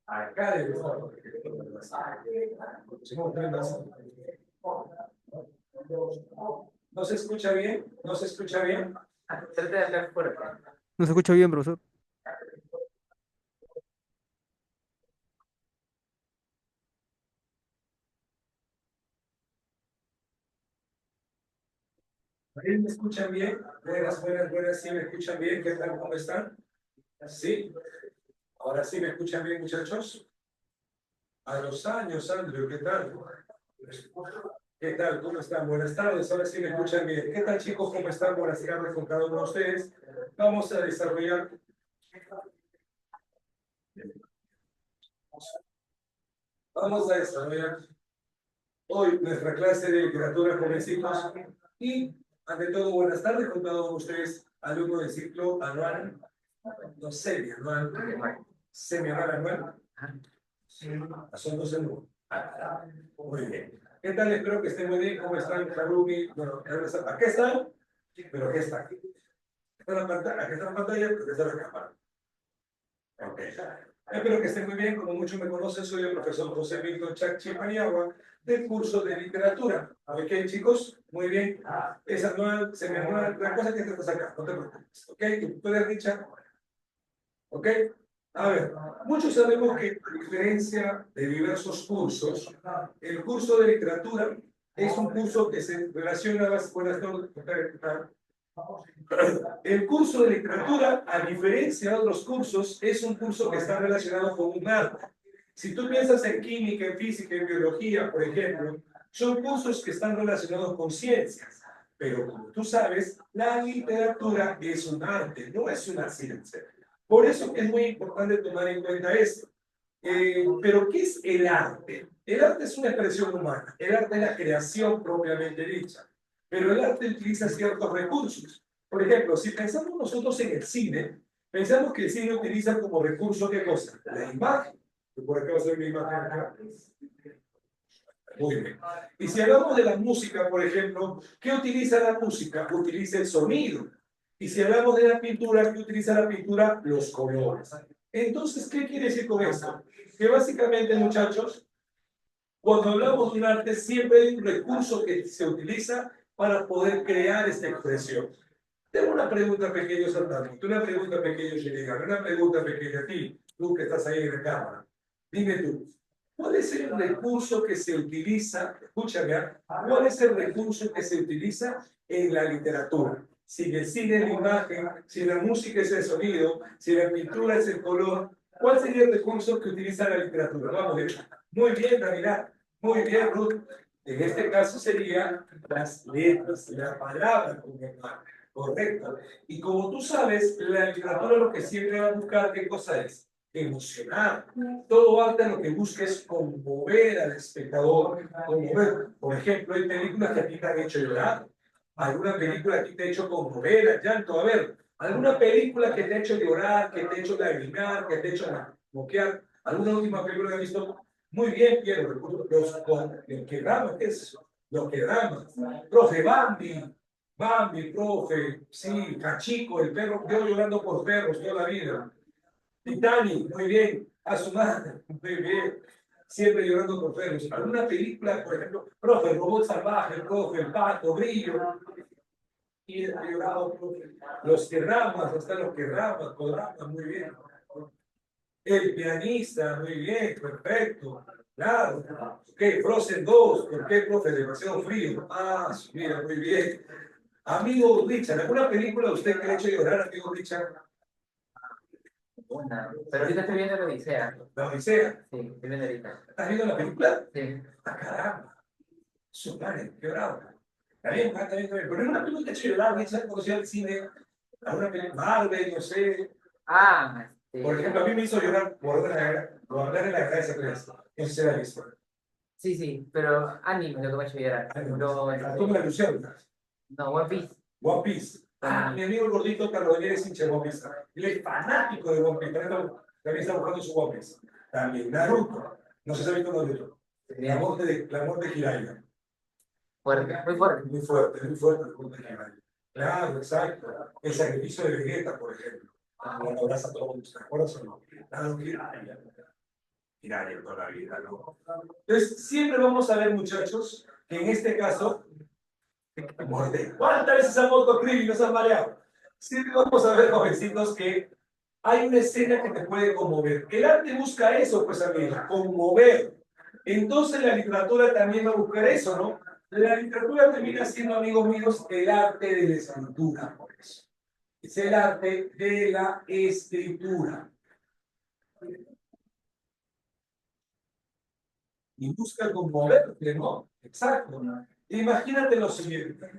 Acá de ¿No se escucha bien? ¿No se escucha bien? Trata de hablar fuerte. No se escucha bien, profesor. ¿Ahí me escuchan bien? Buenas, buenas, buenas, ¿sí me escuchan bien? ¿Qué tal? ¿Cómo están? ¿Sí? ¿Ahora sí me escuchan bien, muchachos? A los años, Andrew, ¿qué tal? ¿Qué tal? ¿Cómo están? Buenas tardes, ahora sí me escuchan bien. ¿Qué tal, chicos? ¿Cómo están? Buenas tardes con cada uno de ustedes. Vamos a desarrollar hoy nuestra clase de literatura jovencitos y, ante todo, buenas tardes con todos ustedes, alumnos del ciclo anual, no semianual, semianual anual. Son dos en uno. Muy bien. ¿Qué tal? Espero que estén muy bien. ¿Cómo están, Harumi? Bueno, ¿a qué están? Pero ¿qué está aquí? ¿Está en la pantalla? ¿A qué está en la pantalla? Porque está la cámara. Ok. Espero que estén muy bien. Como muchos me conocen, soy el profesor José Milton Chachi Paniagua del curso de literatura. Ok, chicos, muy bien. Es anual, semianual, la cosa que te estás acá, no te preocupes. Ok, tú puedes, Richard. Ok. A ver, muchos sabemos que a diferencia de diversos cursos, el curso de literatura es un curso que se relaciona con las el curso de literatura, a diferencia de otros cursos, es un curso que está relacionado con un arte. Si tú piensas en química, en física, en biología, por ejemplo, son cursos que están relacionados con ciencias. Pero como tú sabes, la literatura es un arte, no es una ciencia. Por eso es muy importante tomar en cuenta esto. Pero, ¿qué es el arte? El arte es una expresión humana. El arte es la creación propiamente dicha. Pero el arte utiliza ciertos recursos. Por ejemplo, si pensamos nosotros en el cine, pensamos que el cine utiliza como recurso, ¿qué cosa? La imagen. Por acá va a ser mi imagen acá. Muy bien. Y si hablamos de la música, por ejemplo, ¿qué utiliza la música? Utiliza el sonido. Y si hablamos de la pintura, ¿qué utiliza la pintura? Los colores. Entonces, ¿qué quiere decir con esto? Que básicamente, muchachos, cuando hablamos de un arte, siempre hay un recurso que se utiliza para poder crear esta expresión. Tengo una pregunta pequeña, Santana. Una pregunta pequeña, Shinigan. Una pregunta pequeña a ti, tú que estás ahí en la cámara. Dime tú, ¿cuál es el recurso que se utiliza? Escúchame, ¿cuál es el recurso que se utiliza en la literatura? Si el cine es la imagen, si la música es el sonido, si la pintura es el color, ¿cuál sería el recurso que utiliza la literatura? Vamos a ver. Muy bien, Daniela. Muy bien, Ruth. En este caso serían las letras, la palabra como tal. Correcto. Y como tú sabes, la literatura lo que siempre va a buscar, ¿qué cosa es? Emocionar. Todo arte lo que busca es conmover al espectador. Conmover. Por ejemplo, hay películas que a ti te han hecho llorar. Alguna película que te ha hecho conmover, al llanto. A ver, alguna película que te ha hecho llorar, que te ha hecho lagrimear, que te ha hecho moquear. ¿Alguna última película que has visto? Muy bien, Piero. Los que dramas, ¿qué es eso? Los que dramas. Profe Bambi. Bambi, profe, sí, Cachico, el perro, yo llorando por perros toda la vida. Titanic, muy bien. A su madre, muy bien. Siempre llorando por perros. ¿Alguna película, por ejemplo, profe, Robot Salvaje, profe, El Pato, Brillo? Y he llorado, profe. Los que ramas, hasta los que ramas, Codrama, muy bien. El pianista, muy bien, perfecto. Claro. Ok, Frozen 2, ¿por qué, profe? Demasiado frío. Ah, mira, muy bien. Amigo Richard, ¿alguna película usted que le ha hecho llorar, amigo Richard? Una. Pero ahorita estoy viendo la Odisea. La Odisea. Sí, estoy viendo ahorita. ¿Estás viendo la película? Sí. Ah, caramba. Su madre, qué bravo. Está bien, está bien, está bien. Pero es una película que ha hecho llorar, Richard, conocía el cine. ¿Alguna película? Marvel, no sé. Ah, Por ejemplo, a mí me hizo llorar por hablar de la gracia que es. Eso se la ha visto. sí, sí, pero anime lo que me ha hecho llorar. Pero, ¿Tú me la ilusión? no, One Piece. One Piece. Ah, mi amigo el gordito Carlos Daniel es hincha de One Piece. Él es fanático de One Piece. También está buscando su One Piece. También Naruto. No sé si has visto Naruto. La muerte de Jiraiya. Fuerte, muy fuerte. Muy fuerte la muerte de Jiraiya. Claro, exacto. El sacrificio de Vegeta, por ejemplo. Cuando abraza a todos, ¿te acuerdas o no? Claro, Jiraiya toda la vida, ¿no? Entonces, siempre vamos a ver, muchachos, que en este caso, ¿cuántas veces han moto Krill y nos han mareado? Siempre vamos a ver, jovencitos, que hay una escena que te puede conmover. El arte busca eso, pues, amigos, conmover. Entonces la literatura también va a buscar eso, ¿no? La literatura termina siendo, amigos míos, el arte de la escritura, por eso. Es el arte de la escritura. Y busca conmoverte, ¿no? Exacto. Imagínate lo siguiente.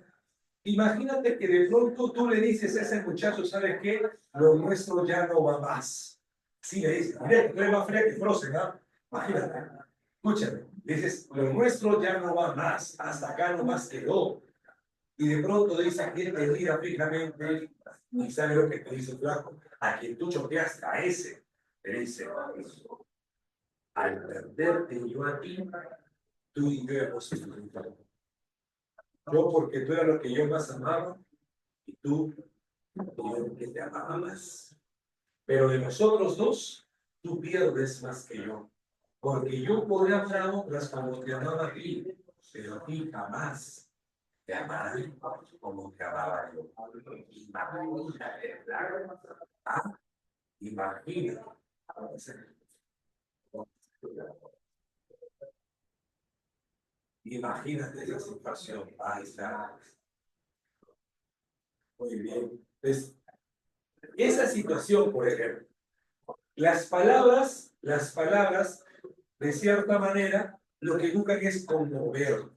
Imagínate que de pronto tú le dices a ese muchacho, ¿sabes qué? Lo nuestro ya no va más. Sí, le dices, mira, tú eres más fría que Frozen, ¿no? Imagínate. Escúchame, le dices, lo nuestro ya no va más, hasta acá no más quedó. Y de pronto dice que él te mira fijamente y sabe lo que te dice el flaco. A quien tú choqueaste, a ese, te dice, al perderte yo a ti, tú y yo hemos sido. Yo porque tú eras lo que yo más amaba y tú yo que te amaba más. Pero de nosotros dos, tú pierdes más que yo. Porque yo podré amar a otras como te amaba a ti, pero a ti jamás te amaré como te amaba yo. Imagínate, ¿ah? Imagínate. Imagínate esa situación. Ahí está. Muy bien. Entonces, esa situación, por ejemplo, las palabras, de cierta manera, lo que buscan es conmover,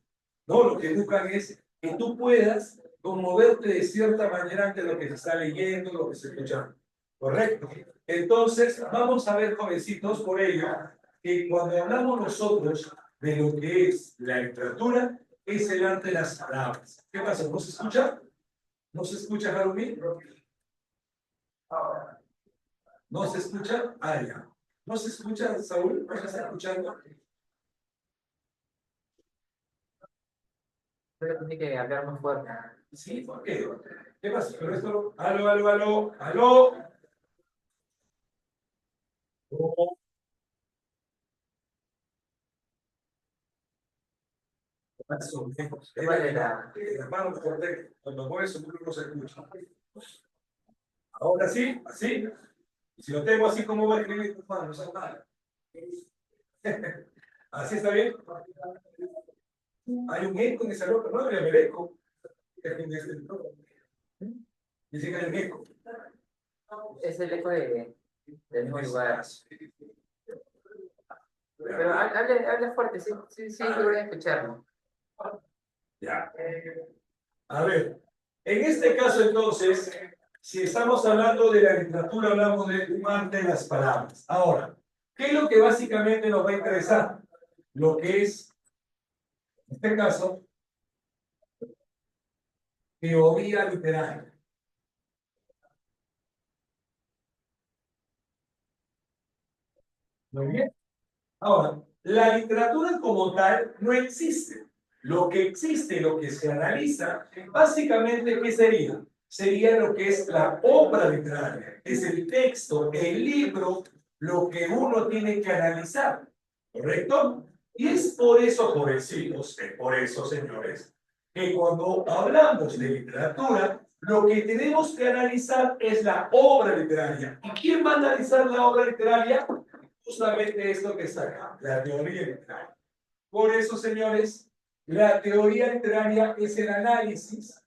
¿no? Lo que buscan es que tú puedas conmoverte de cierta manera ante lo que se está leyendo, lo que se escucha. ¿Correcto? Entonces, vamos a ver, jovencitos, por ello, que cuando hablamos nosotros de lo que es la literatura, es el arte de las palabras. ¿Qué pasa? ¿No se escucha? ¿No se escucha, Jarumí? ¿No se escucha? Ah, ya. ¿No se escucha, Saúl? ¿No se está escuchando? Creo que tiene que hablar más fuerte. Sí, ¿por qué? ¿Qué pasa? Pero esto, aló, aló, aló, aló. Oh, más o menos. ¿Cuál era? Hermano, cuando mueve su micro no se escucha. Ahora sí, así. Y si lo tengo así, ¿cómo va a escribir tu mano? No sabe nada. ¿Así está bien? Hay un eco en esa nota, no debería haber eco. Dice que hay un eco. Es el eco del mismo lugar. Pero habla fuerte, sí, sí, sí, logré escucharlo. Ya. A ver, en este caso entonces, si estamos hablando de la literatura, hablamos de un arte de las palabras. Ahora, ¿qué es lo que básicamente nos va a interesar? Lo que es, en este caso, teoría literaria. Muy bien. Ahora, la literatura como tal no existe. Lo que existe, lo que se analiza, básicamente, ¿qué sería? Sería lo que es la obra literaria. Es el texto, el libro, lo que uno tiene que analizar. ¿Correcto? Y es por eso, jovencitos, por eso, señores, que cuando hablamos de literatura, lo que tenemos que analizar es la obra literaria. ¿Y quién va a analizar la obra literaria? Justamente esto que está acá, la teoría literaria. Por eso, señores, la teoría literaria es el análisis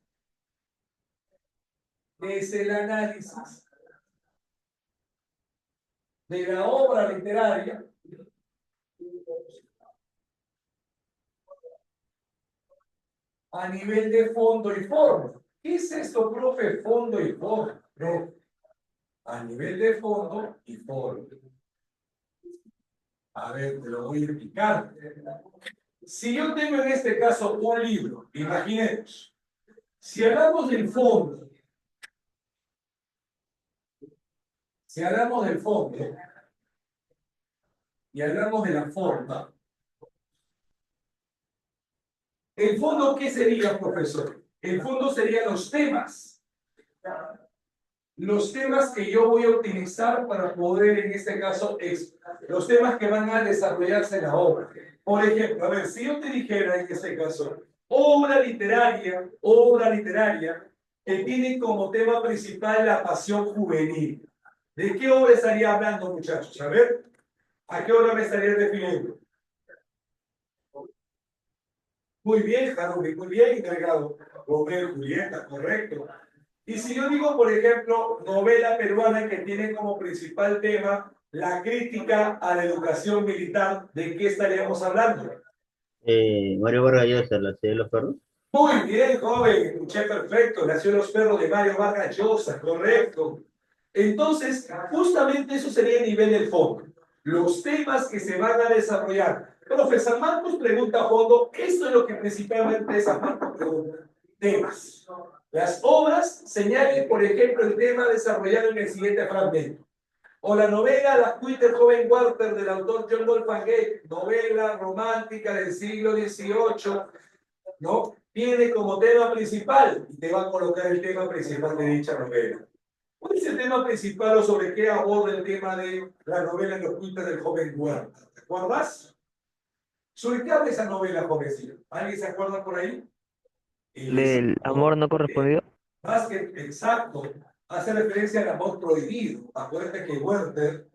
de la obra literaria a nivel de fondo y forma. ¿Qué es esto, profe? Fondo y forma. No, a nivel de fondo y forma. A ver, te lo voy a explicar. Si yo tengo en este caso un libro, imaginemos, si hablamos del fondo, si hablamos del fondo, y hablamos de la forma, ¿el fondo qué sería, profesor? El fondo serían los temas. Los temas que yo voy a utilizar para poder, en este caso, los temas que van a desarrollarse en la obra. Por ejemplo, a ver, si yo te dijera en este caso, obra literaria, que tiene como tema principal la pasión juvenil. ¿De qué obra estaría hablando, muchachos? A ver, ¿a qué obra me estaría refiriendo? Muy bien, Harold, muy bien, encargado. Romeo y Julieta, correcto. Y si yo digo, por ejemplo, novela peruana que tiene como principal tema la crítica a la educación militar, ¿de qué estaríamos hablando? Mario Vargas Llosa, la ciudad de los perros. Muy bien, joven, escuché perfecto. Nació los perros de Mario Vargas Llosa, correcto. Entonces, justamente eso sería el nivel del fondo. Los temas que se van a desarrollar. Profe, San Marcos pregunta a fondo, esto es lo que principalmente San Marcos pregunta. Temas. Las obras señalen, por ejemplo, el tema desarrollado en el siguiente fragmento. O la novela La Cuita el joven Walter del autor John Wolfgang Goethe, novela romántica del siglo XVIII, ¿no? Tiene como tema principal, y te va a colocar el tema principal de dicha novela. ¿Cuál es el tema principal o sobre qué aborda el tema de la novela Los Cuitas del joven Walter? ¿Te acuerdas? ¿Sobre qué habla esa novela, jovencito? ¿Alguien se acuerda por ahí? Del amor no correspondido. Más que exacto, hace referencia al amor prohibido. Acuérdate que Walter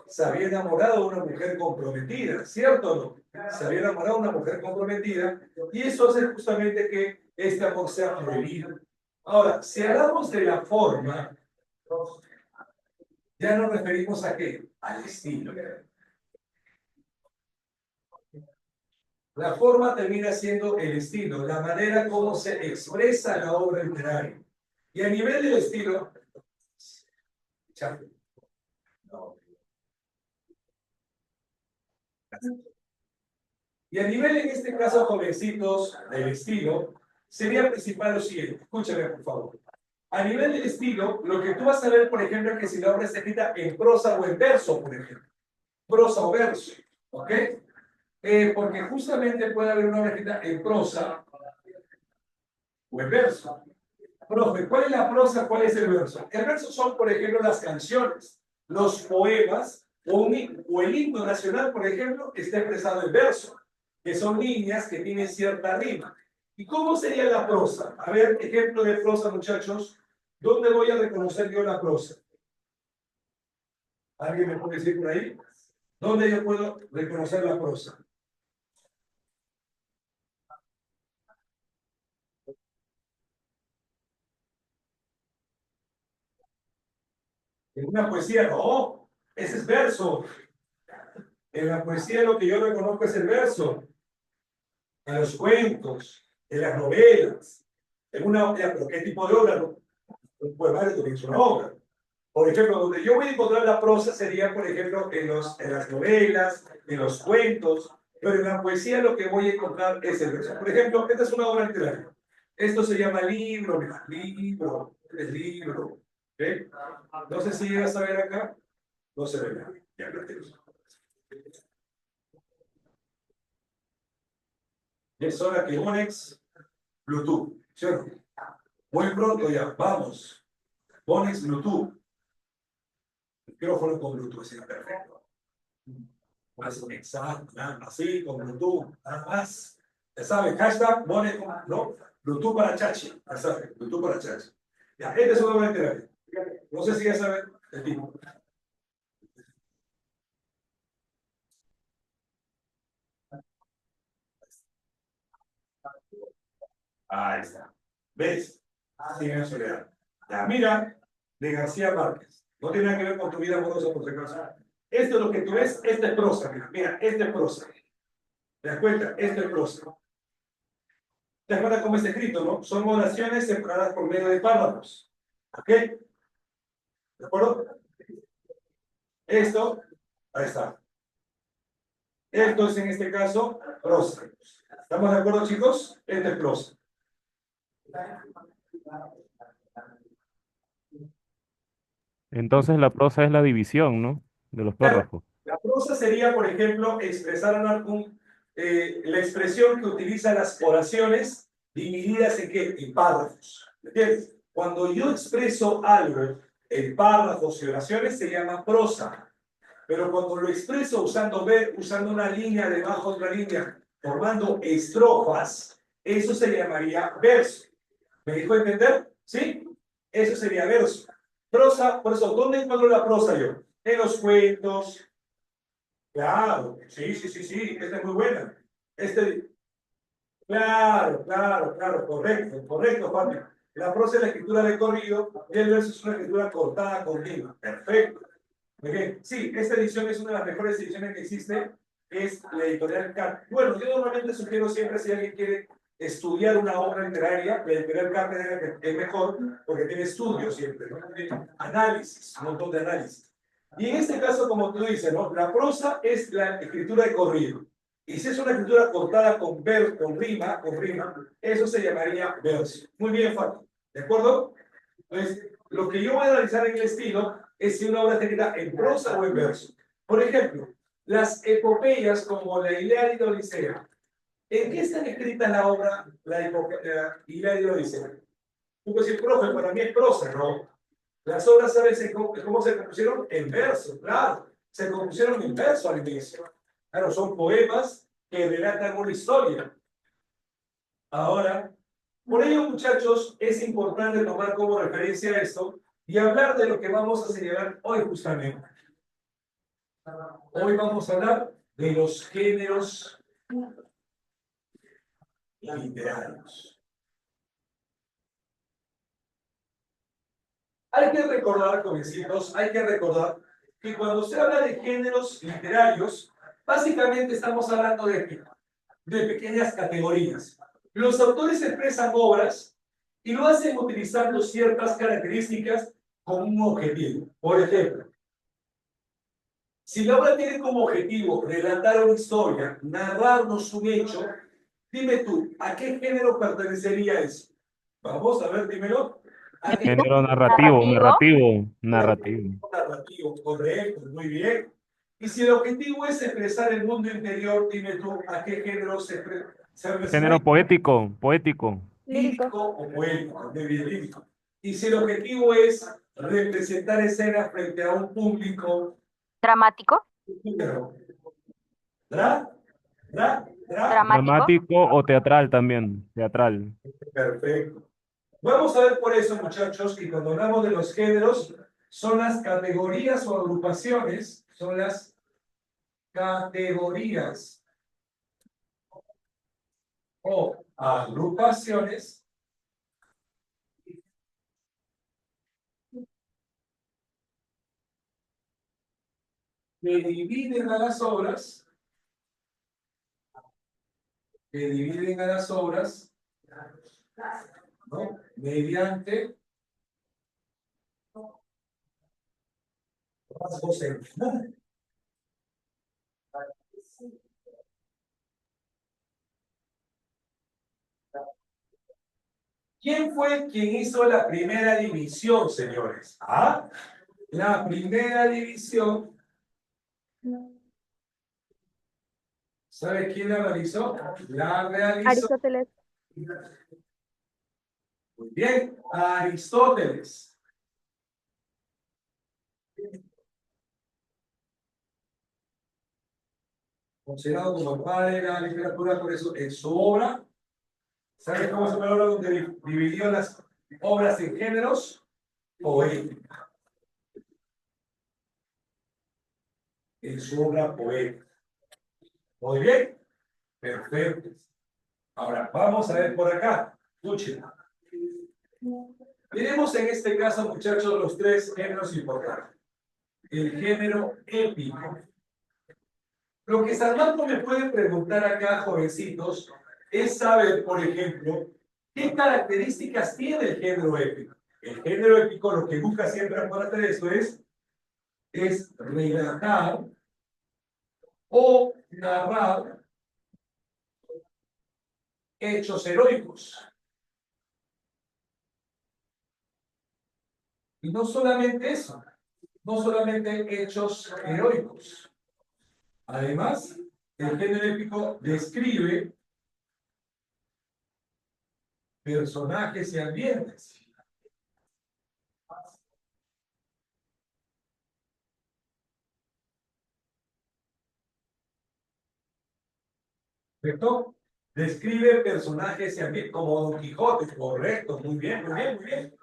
se había enamorado de una mujer comprometida, ¿cierto o no? Se había enamorado de una mujer comprometida y eso hace justamente que este amor sea prohibido. Ahora, si hablamos de la forma, ya nos referimos a qué? Al estilo. La forma termina siendo el estilo, la manera como se expresa la obra literaria. Y a nivel del estilo, y a nivel en este caso, jovencitos, del estilo, sería principal lo siguiente. Escúchame, por favor. A nivel del estilo, lo que tú vas a ver, por ejemplo, es que si la obra está escrita en prosa o en verso, por ejemplo. Prosa o verso, ¿ok? Porque justamente puede haber una obra escrita en prosa o en verso. Profe, ¿cuál es la prosa? ¿Cuál es el verso? El verso son, por ejemplo, las canciones, los poemas o el himno nacional, por ejemplo, está expresado en verso, que son líneas que tienen cierta rima. ¿Y cómo sería la prosa? A ver, ejemplo de prosa, muchachos. ¿Dónde voy a reconocer yo la prosa? ¿Alguien me puede decir por ahí? ¿Dónde yo puedo reconocer la prosa? En una poesía, no. Ese es verso. En la poesía lo que yo reconozco es el verso. En los cuentos, en las novelas, en una, ya, pero ¿qué tipo de obra? No? Un poemario también es una obra. Por ejemplo, donde yo voy a encontrar la prosa sería, por ejemplo, en las novelas, en los cuentos, pero en la poesía lo que voy a encontrar es el verso. Por ejemplo, esta es una obra literaria. Esto se llama libro, mira, libro, es libro. ¿Okay? No sé si llegas a ver acá, no se ve nada. Ya lo tenemos. Es hora que Monex, Bluetooth, ¿cierto? Muy pronto ya, vamos. Monex, Bluetooth. Micrófono con Bluetooth, sí, perfecto. Más exacto, así, con Bluetooth, nada más. Ya saben, hashtag Monex, ¿no? Bluetooth para Chachi, ya saben, Bluetooth para Chachi. Ya, este es un nuevo enterario. No sé si ya saben el tipo. Ahí está. ¿Ves? Así en Soledad. La mira de García Márquez. No tiene nada que ver con tu vida amorosa, por si acaso. Esto es lo que tú ves, esta es prosa. Mira, esta es prosa. ¿Te das cuenta? Esto es prosa. ¿Te das cuenta cómo está escrito, no? Son oraciones separadas por medio de párrafos. ¿Ok? ¿De acuerdo? Esto, ahí está. Esto es en este caso prosa. ¿Estamos de acuerdo, chicos? Esta es prosa. Entonces la prosa es la división, ¿no? De los Claro. párrafos. La prosa sería, por ejemplo, expresar la expresión que utiliza las oraciones divididas en qué? En párrafos. ¿Me entiendes? Cuando yo expreso algo en párrafos y oraciones se llama prosa. Pero cuando lo expreso usando una línea debajo de otra línea, formando estrofas, eso se llamaría verso. ¿Me dijo entender? ¿Sí? Eso sería verso. Prosa, por eso, ¿dónde encuentro la prosa yo? En los cuentos. Claro, sí, sí, sí, sí, esta es muy buena. Este, claro, claro, claro, correcto, correcto, Juan. La prosa es la escritura de corrido y el verso es una escritura cortada continua. Perfecto. Muy bien. Sí, esta edición es una de las mejores ediciones que existe. Es la editorial Carpe. Bueno, yo normalmente sugiero siempre si alguien quiere estudiar una obra literaria, la editorial Carpe es mejor porque tiene estudios siempre, ¿no? Tiene análisis, un montón de análisis. Y en este caso, como tú dices, ¿no? La prosa es la escritura de corrido. Y si es una escritura cortada con rima, eso se llamaría verso. Muy bien, Fátima. ¿De acuerdo? Entonces, lo que yo voy a analizar en el estilo es si una obra está escrita en prosa o en verso. Por ejemplo, las epopeyas como la Ilíada y la Odisea. ¿En qué están escritas la obra, la Ilíada y la Odisea? Tú puedes decir, profe, para mí es prosa, ¿no? Las obras, ¿sabes cómo se compusieron? En verso, claro. Se compusieron en verso al inicio. Claro, son poemas que relatan una historia. Ahora, por ello, muchachos, es importante tomar como referencia esto y hablar de lo que vamos a señalar hoy justamente. Hoy vamos a hablar de los géneros literarios. Hay que recordar, jovencitos, hay que recordar que cuando se habla de géneros literarios, básicamente estamos hablando de pequeñas categorías. Los autores expresan obras y lo hacen utilizando ciertas características con un objetivo. Por ejemplo, si la obra tiene como objetivo relatar una historia, narrarnos un hecho, dime tú, ¿a qué género pertenecería eso? Vamos a ver, dímelo. ¿A qué Género narrativo, Narrativo. narrativo, narrativo. narrativo? Correcto, muy bien. Y si el objetivo es expresar el mundo interior, dime tú, ¿a qué género se Género refiere? poético, poético. Lírico. Lírico o poético, muy bien, lírico. Y si el objetivo es representar escenas frente a un público, Dramático. ¿Dra? ¿Dra? ¿Dra? Dramático. Dramático o teatral también, teatral. Perfecto. Vamos a ver por eso, muchachos, que cuando hablamos de los géneros, son las categorías o agrupaciones, son las categorías o agrupaciones que dividen a las obras, ¿no? Mediante rasgos en común. ¿Quién fue quien hizo la primera división, señores? ¿Ah? La primera división, ¿sabe quién la realizó? La realizó. Aristóteles. Muy bien, Aristóteles. Considerado como el padre de la literatura, por eso en su obra, ¿sabes cómo se llama la obra donde dividió las obras en géneros? Poética. En su obra poética. Muy bien, perfecto. Ahora, vamos a ver por acá. Escuchen. Tenemos en este caso, muchachos, los tres géneros importantes. El género épico. Lo que San Marco me puede preguntar acá, jovencitos, es saber, por ejemplo, qué características tiene el género épico. El género épico lo que busca siempre, acuérdate de eso, es relatar o narrar hechos heroicos. Y no solamente eso, no solamente hechos heroicos, Además, el género épico describe personajes y ambientes. ¿Correcto? Describe personajes y ambientes, como Don Quijote, correcto, muy bien, muy bien, muy bien.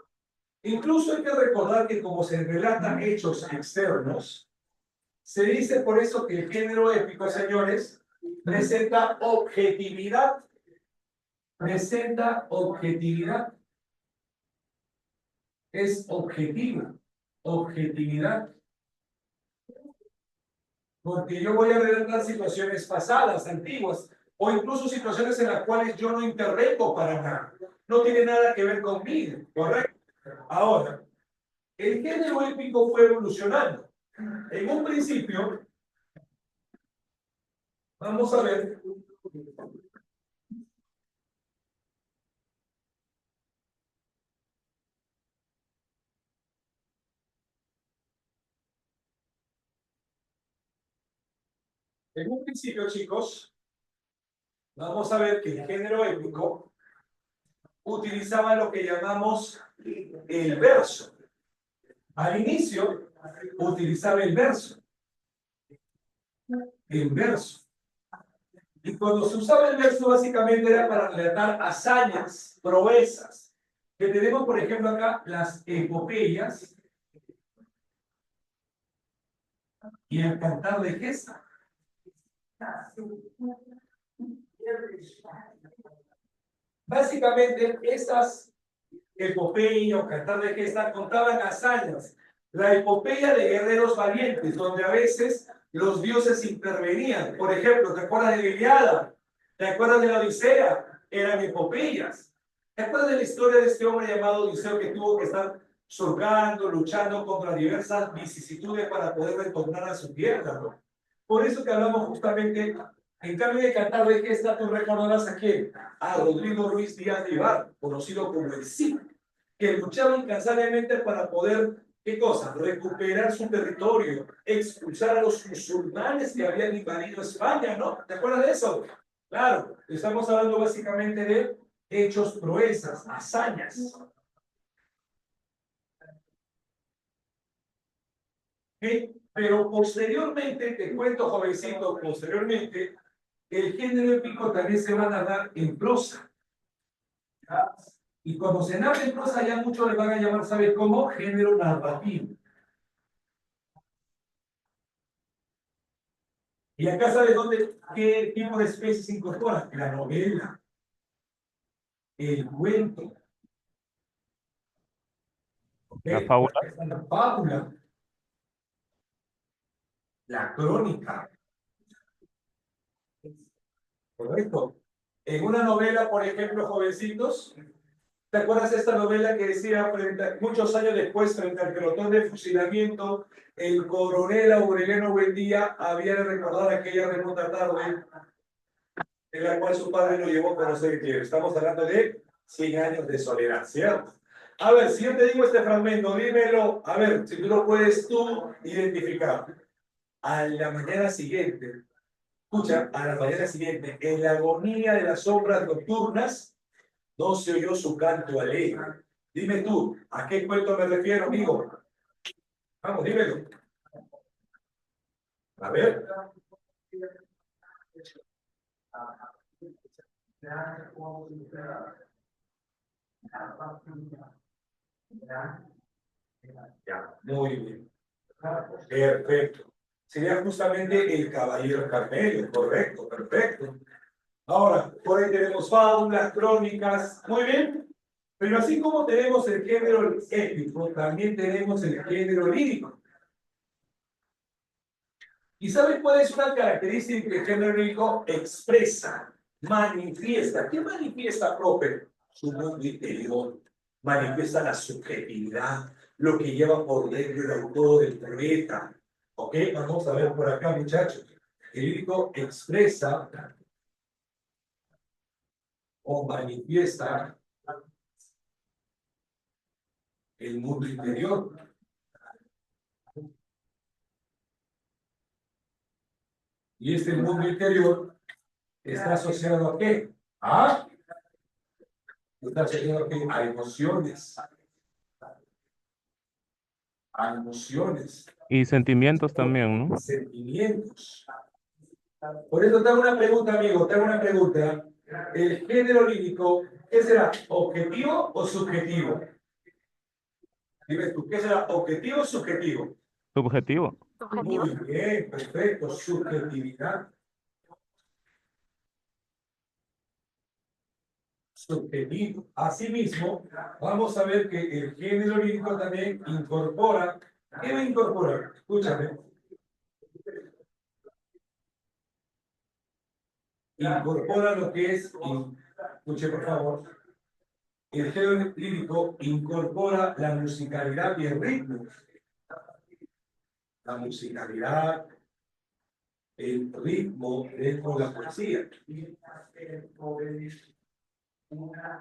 Incluso hay que recordar que como se relatan hechos externos, se dice por eso que el género épico, señores, presenta objetividad. Presenta objetividad. Es objetivo. Objetividad. Porque yo voy a relatar situaciones pasadas, antiguas, o incluso situaciones en las cuales yo no intervengo para nada. No tiene nada que ver conmigo, ¿correcto? Ahora, el género épico fue evolucionando. En un principio, vamos a ver, en un principio, chicos, vamos a ver que el género épico utilizaba lo que llamamos el verso. Al inicio, utilizaba el verso. El verso. Y cuando se usaba el verso, básicamente era para relatar hazañas, proezas. Que tenemos, por ejemplo, acá las epopeyas y el cantar de gesta. Básicamente, estas epopeyas o cantar de gesta contaban hazañas. La epopeya de guerreros valientes, donde a veces los dioses intervenían. Por ejemplo, ¿te acuerdas de la Ilíada? ¿Te acuerdas de la Odisea? Eran epopeyas. ¿Te acuerdas de la historia de este hombre llamado Odiseo que tuvo que estar surcando, luchando contra diversas vicisitudes para poder retornar a su tierra, ¿no? Por eso que hablamos justamente, en cambio de cantar de gesta, tú recordarás a quién, a Rodrigo Ruiz Díaz de Ibar, conocido como el Cid, que luchaba incansablemente para poder, ¿qué cosa? Recuperar su territorio, expulsar a los musulmanes que habían invadido España, ¿no? ¿Te acuerdas de eso? Claro, estamos hablando básicamente de hechos, proezas, hazañas. ¿Ok? Pero posteriormente, te cuento, jovencito, posteriormente, el género épico también se va a narrar en prosa. ¿Ya? Y cuando se narra en prosa, ya muchos le van a llamar, ¿sabes cómo? Género narrativo. Y acá sabes dónde, qué tipo de especies se incorporan. La novela, el cuento, ¿ok? La fábula. La fábula, la crónica, ¿correcto? En una novela, por ejemplo, jovencitos, ¿te acuerdas de esta novela que decía, muchos años después, frente al pelotón de fusilamiento, el coronel Aureliano Buendía había de recordar aquella remota tarde en la cual su padre lo llevó a conocer el cielo? Estamos hablando de 100 años de soledad, ¿cierto? A ver, si yo te digo este fragmento, dímelo, a ver, si tú lo puedes tú identificar. A la mañana siguiente, escucha, a la mañana siguiente, en la agonía de las sombras nocturnas, no se oyó su canto alegre. Dime tú, ¿a qué cuento me refiero, amigo? Vamos, dímelo. A ver. Ya, muy bien. Perfecto. Sería justamente el caballero Carmelo, correcto, perfecto. Ahora, por ahí tenemos fábulas, crónicas, muy bien. Pero así como tenemos el género épico, también tenemos el género lírico. ¿Y sabes cuál es una característica que el género lírico expresa, manifiesta? ¿Qué manifiesta, profe? Su mundo interior, manifiesta la subjetividad, lo que lleva por dentro el autor, el poeta. ¿Ok? Vamos a ver por acá, muchachos. El lírico expresa o manifiesta el mundo interior. Y este mundo interior está asociado ¿a qué? ¿Ah? Está asociado ¿a qué? A emociones. A emociones. Y sentimientos también, ¿no? Sentimientos. Por eso te hago una pregunta, amigo, te hago una pregunta. ¿El género lírico, qué será? ¿Objetivo o subjetivo? Dime tú, ¿qué será? ¿Objetivo o subjetivo? Subjetivo. Muy bien, perfecto, subjetividad. Subjetivo. Asimismo, vamos a ver que el género lírico también incorpora, ¿qué va a incorporar? Escúchame. Incorpora lo que es, escuche por favor, el género lírico incorpora la musicalidad y el ritmo. La musicalidad, el ritmo dentro de la poesía.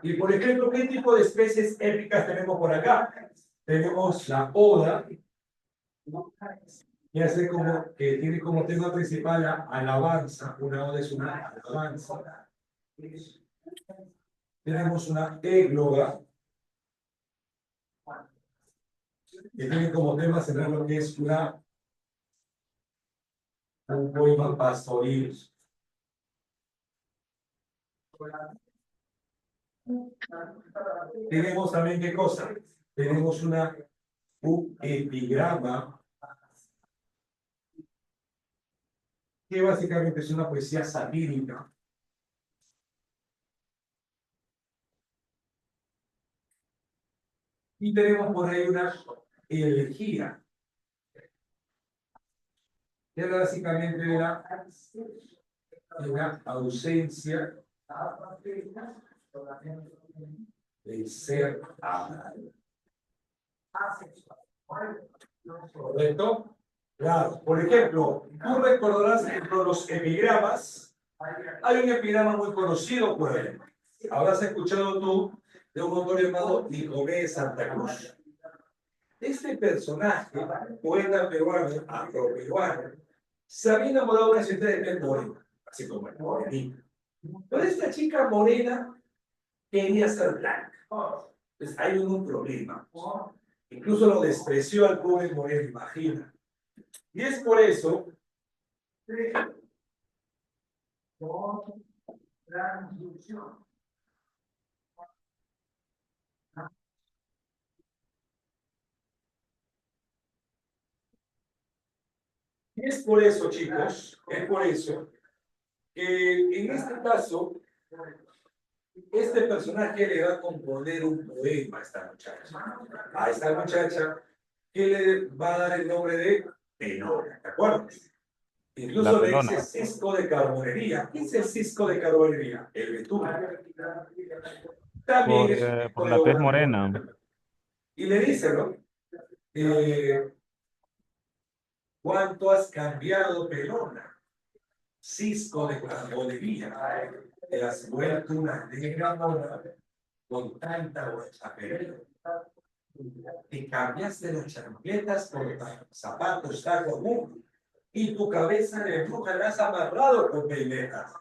Y por ejemplo, ¿qué tipo de especies épicas tenemos por acá? Tenemos la oda, que hace como, que tiene como tema principal la alabanza. Una oda es una alabanza. Tenemos una égloga, que tiene como tema central lo que es un poema pastoril. Tenemos también, ¿qué cosa? Tenemos un epigrama, que básicamente es una poesía satírica. Y tenemos por ahí una elegía, que es básicamente de la ausencia del ser amado. ¿Correcto? Claro. Por ejemplo, tú recordarás que entre los epigramas hay un epigrama muy conocido por él. Habrás escuchado tú de un autor llamado Nicolás Santa Cruz. Este personaje, poeta peruano, afroperuano, se había enamorado de una ciudad de piel morena, así como el morenito. Pero esta chica morena quería ser blanca. Pues hay un problema. Incluso lo despreció al pobre moreno, imagina. Y es por eso y es por eso, chicos, es por eso que en este caso, este personaje le va a componer un poema a esta muchacha. A esta muchacha que le va a dar el nombre de Pelona, ¿te acuerdas? La Incluso le pelona. dice cisco de carbonería. ¿Qué es el cisco de carbonería? El betún. También es un tipo Por de la tez obra. morena. Y le dice, ¿no? ¿Cuánto has cambiado, Pelona? Cisco de carbonería. Te has vuelto una negra mona con tanta guachapería. Te cambiaste las chancletas por zapatos taco común y tu cabeza de bruja la has amarrado con peinetas.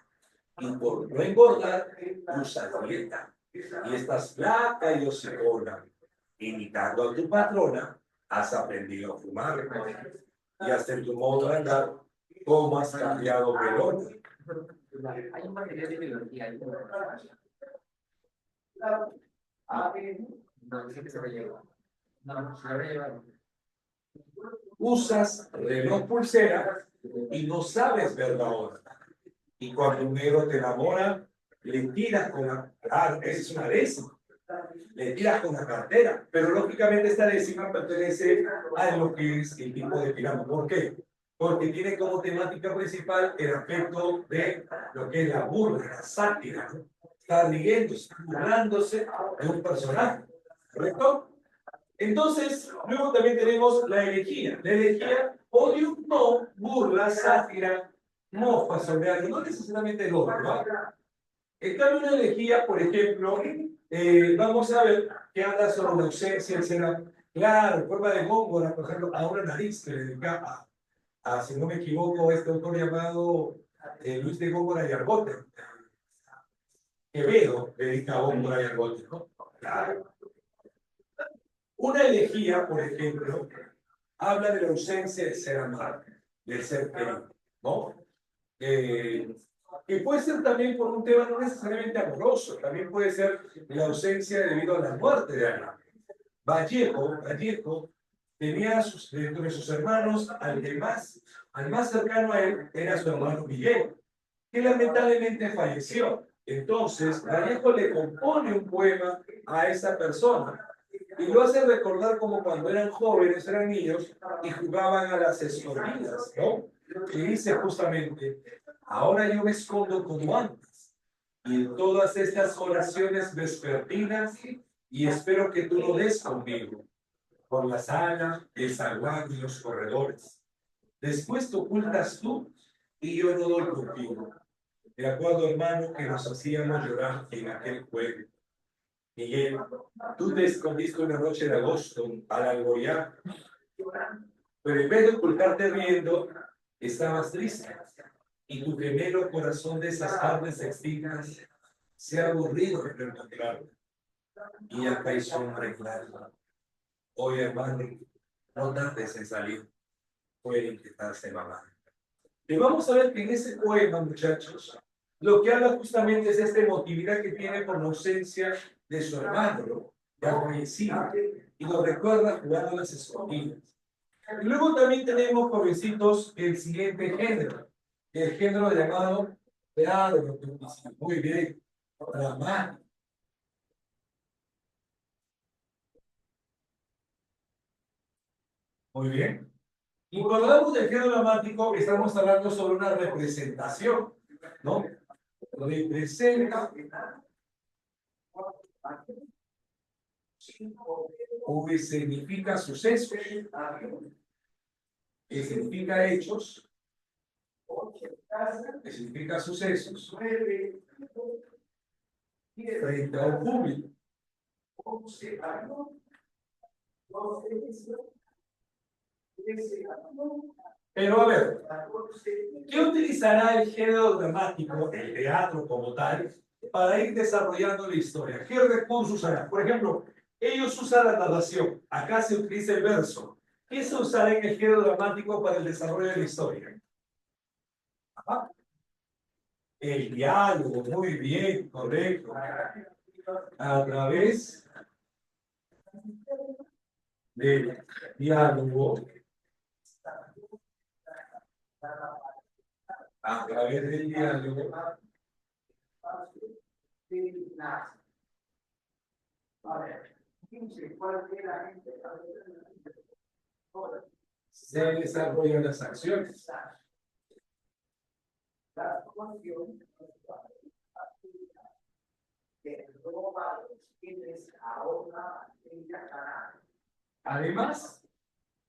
Y por no engordar, usas dieta. Y estás flaca y hocicona. Imitando a tu patrona, has aprendido a fumar. Y hasta en tu modo de andar, ¿cómo has cambiado, Pelona? Hay un material de biología ahí. No, dice que se lo lleva. No, se lo voy a llevar. Usas reloj pulsera y no sabes ver la hora. Y cuando un negro te enamora, le tiras con la... Claro, esa es una décima. Le tiras con la cartera. Pero lógicamente esta décima pertenece a lo que es el tipo de pirámide. ¿Por qué? Porque tiene como temática principal el aspecto de lo que es la burla, la sátira, ¿no? Está riéndose, burlándose de un personaje. ¿Correcto? Entonces, luego también tenemos la elegía. La elegía, odio, no, burla, sátira, mofa sobre algo, no necesariamente el odio, ¿no? En cambio, una elegía, por ejemplo, vamos a ver que habla sobre la ausencia, el ser, claro, en forma de góngora, por ejemplo, a una nariz que le dedica si no me equivoco, este autor llamado Luis de Góngora y Argote. Quevedo dedica a Góngora y Argote, ¿no? Claro. Una elegía, por ejemplo, habla de la ausencia de ser amado, del ser querido, ¿no? Que puede ser también por un tema no necesariamente amoroso, también puede ser la ausencia debido a la muerte de alguien. Vallejo tenía entre sus hermanos, al más cercano a él era su hermano Miguel, que lamentablemente falleció. Entonces, Vallejo le compone un poema a esa persona y lo hace recordar como cuando eran jóvenes, eran niños y jugaban a las escondidas, ¿no? Y dice justamente, ahora yo me escondo como antes y en todas estas oraciones vespertinas y espero que tú lo des conmigo por la sala, el zaguán y los corredores. Después te ocultas tú y yo no doy contigo. De acuerdo, hermano, que nos hacíamos llorar en aquel juego. Miguel, tú te escondiste una noche de agosto al alborear, pero en vez de ocultarte riendo, estabas triste. Y tu gemelo corazón de esas tardes extintas se ha aburrido de reencontrarte. Y acá hay sombra clara. Oye, hermano, no tardes en salir. Puede inquietarse mamá. Y vamos a ver que en ese poema, muchachos, lo que habla justamente es esta emotividad que tiene por la ausencia de su hermano, ¿no? Ya fallecido, y lo recuerda jugando a las escondidas. Y luego también tenemos, jovencitos, el siguiente género, el género llamado teatro, muy bien, dramático. Muy bien. Y cuando hablamos del género dramático, estamos hablando sobre una representación, ¿no? Representa o significa sucesos, que significa hechos, que significa sucesos, frente a un público. Pero a ver, ¿qué utilizará el género dramático, el teatro como tal, para ir desarrollando la historia? ¿Qué recursos usará? Por ejemplo, ellos usan la narración, acá se utiliza el verso. ¿Qué se usará en el género dramático para el desarrollo de la historia? Ajá. El diálogo, muy bien, correcto. A través del diálogo, a través del diálogo, se desarrollan las acciones. Además,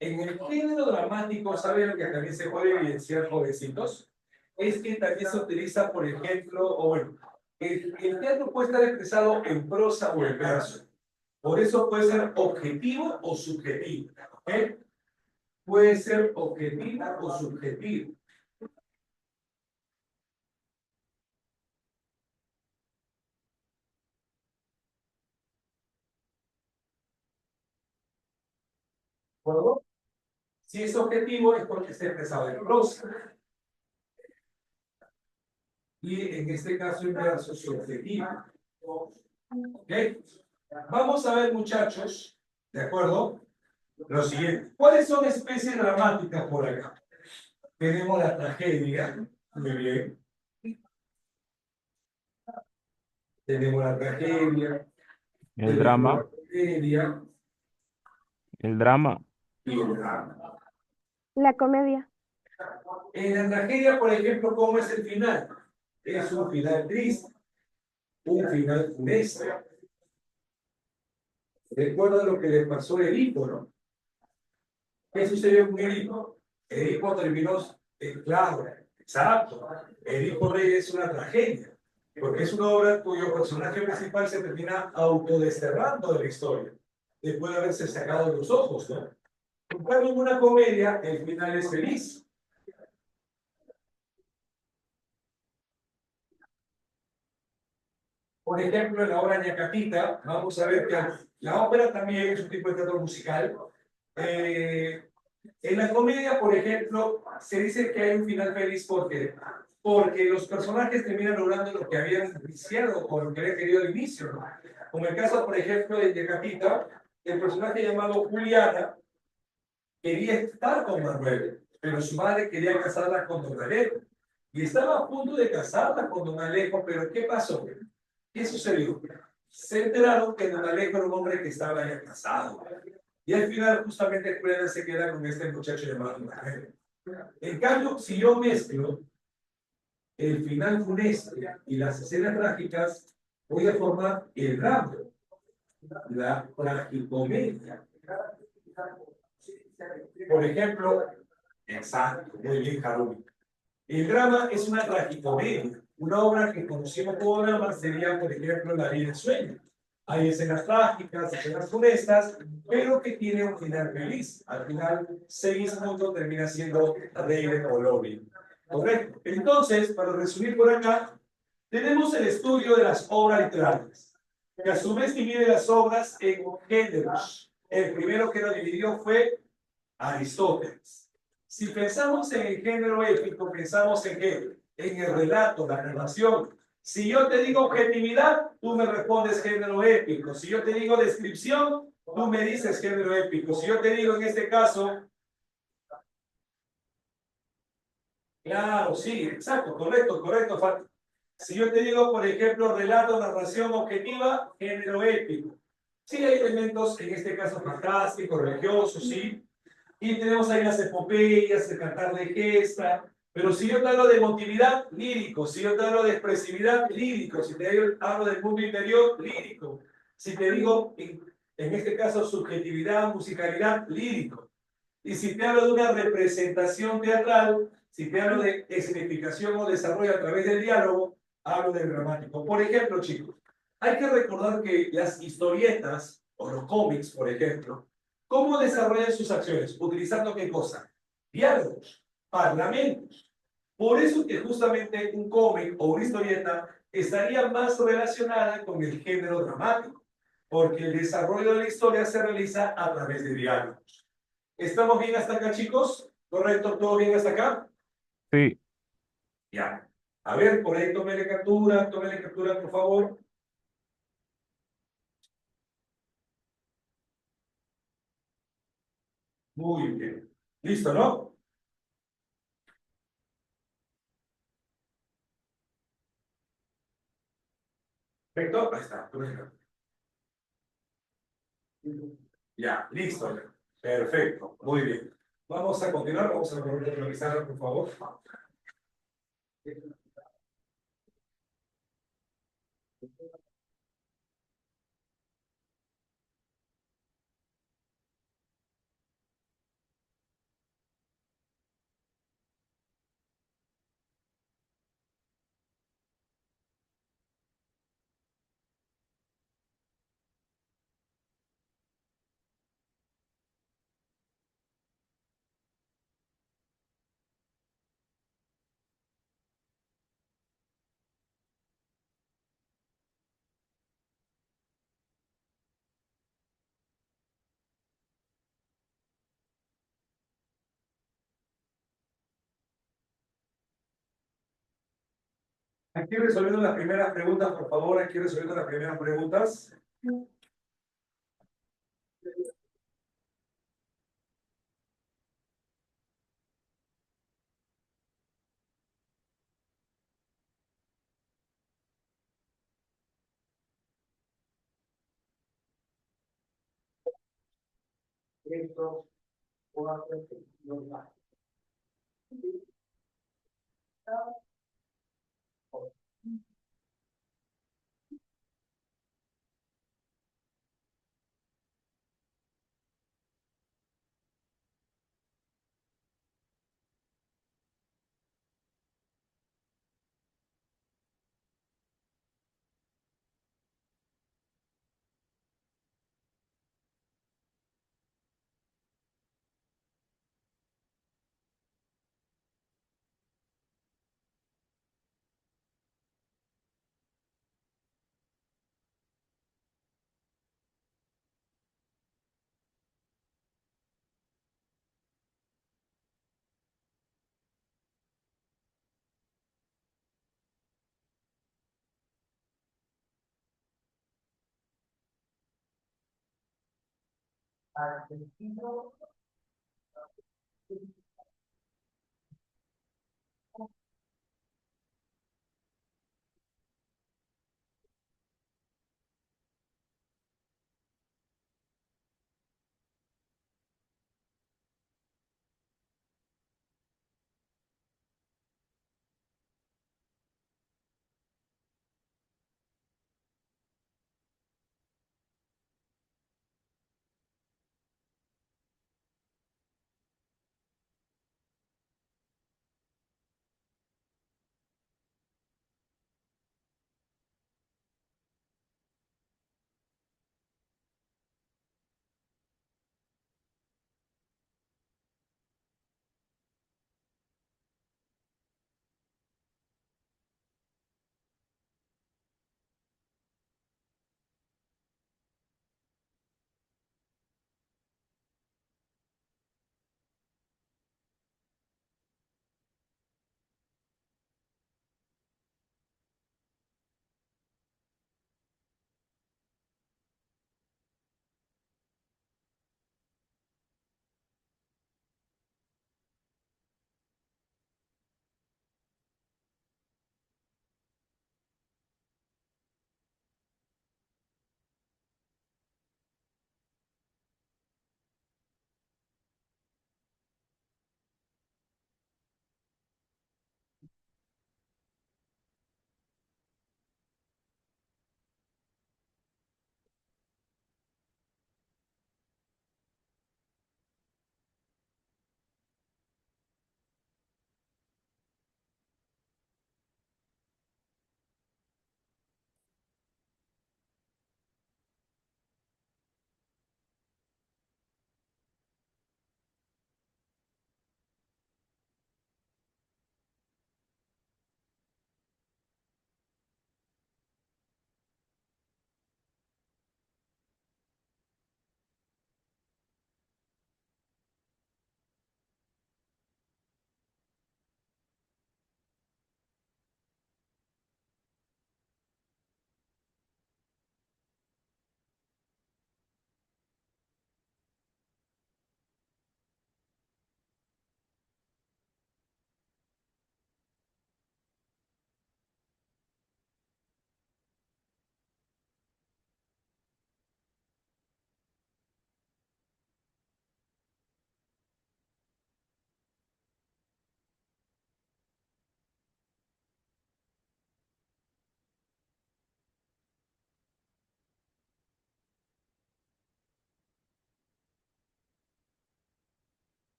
en el género dramático, ¿saben lo que también se puede evidenciar, jovencitos? Es que también se utiliza, por ejemplo, o bueno, el teatro puede estar expresado en prosa o en verso. Por eso puede ser objetivo o subjetivo. ¿Ok? Puede ser objetivo o subjetivo. ¿De acuerdo? Si es objetivo es porque está expresado en prosa. Y en este caso en verso subjetivo. ¿Ok? Vamos a ver, muchachos, ¿de acuerdo? Lo siguiente. ¿Cuáles son especies dramáticas por acá? Tenemos la tragedia. Muy bien. Tenemos la tragedia. El drama, La tragedia el drama, y el drama. La comedia. En la tragedia, por ejemplo, ¿cómo es el final? Es un final triste, un final funesto. Recuerda lo que le pasó a Edipo, ¿no? ¿Qué sucedió con Edipo? Edipo terminó, claro, exacto. Edipo Rey es una tragedia, porque es una obra cuyo personaje principal se termina autodesterrando de la historia, después de haberse sacado los ojos, ¿no? En cambio, en una comedia, el final es feliz. Por ejemplo, en la obra Ñacatita, vamos a ver que la ópera también es un tipo de teatro musical. Eh, en la comedia, por ejemplo, se dice que hay un final feliz porque los personajes terminan logrando lo que habían iniciado o lo que habían querido al inicio, ¿no? Como el caso, por ejemplo, de Ñacatita, el personaje llamado Juliana quería estar con Manuel, pero su madre quería casarla con Don Alejo. Y estaba a punto de casarla con Don Alejo, pero ¿qué pasó? ¿Qué sucedió? Se enteraron que Don Alejo era un hombre que estaba ya casado. Y al final, justamente, Juliana se queda con este muchacho llamado Manuel. En cambio, si yo mezclo el final funesto y las escenas trágicas, voy a formar el drama, la tragicomedia. Por ejemplo, exacto, muy bien, Harumi. El drama es una tragicomedia. Una obra que conocimos como drama sería, por ejemplo, La vida en sueño. Hay escenas trágicas, escenas funestas, pero que tiene un final feliz. Al final, Segismundo termina siendo rey de Polonia. ¿Correcto? Entonces, para resumir por acá, tenemos el estudio de las obras literarias, que a su vez divide las obras en géneros. El primero que lo dividió fue Aristóteles. Si pensamos en el género épico, pensamos en qué? En el relato, la narración. Si yo te digo objetividad, tú me respondes género épico. Si yo te digo descripción, tú me dices género épico. Si yo te digo en este caso, claro, sí, exacto, correcto, correcto. Si yo te digo, por ejemplo, relato, narración objetiva, género épico. Sí hay elementos, en este caso, fantásticos, religiosos, sí, y tenemos ahí las epopeyas, el cantar de gesta. Pero si yo te hablo de emotividad, lírico. Si yo te hablo de expresividad, lírico. Si te hablo del mundo interior, lírico. Si te digo, en este caso, subjetividad, musicalidad, lírico. Y si te hablo de una representación teatral, si te hablo de escenificación o desarrollo a través del diálogo, hablo del dramático. Por ejemplo, chicos, hay que recordar que las historietas o los cómics, por ejemplo, ¿cómo desarrollan sus acciones? ¿Utilizando qué cosa? Diálogos, parlamentos. Por eso que justamente un cómic o una historieta estaría más relacionada con el género dramático, porque el desarrollo de la historia se realiza a través de diálogos. ¿Estamos bien hasta acá, chicos? ¿Correcto? ¿Todo bien hasta acá? Sí, Ya. A ver, por ahí tómele captura, por favor. Muy bien. ¿Listo, no? Perfecto. Ahí está. Ya, listo. Perfecto. Muy bien. Vamos a continuar. Vamos a revisar, por favor. Aquí resolviendo las primeras preguntas, por favor. Aquí resolviendo las primeras preguntas.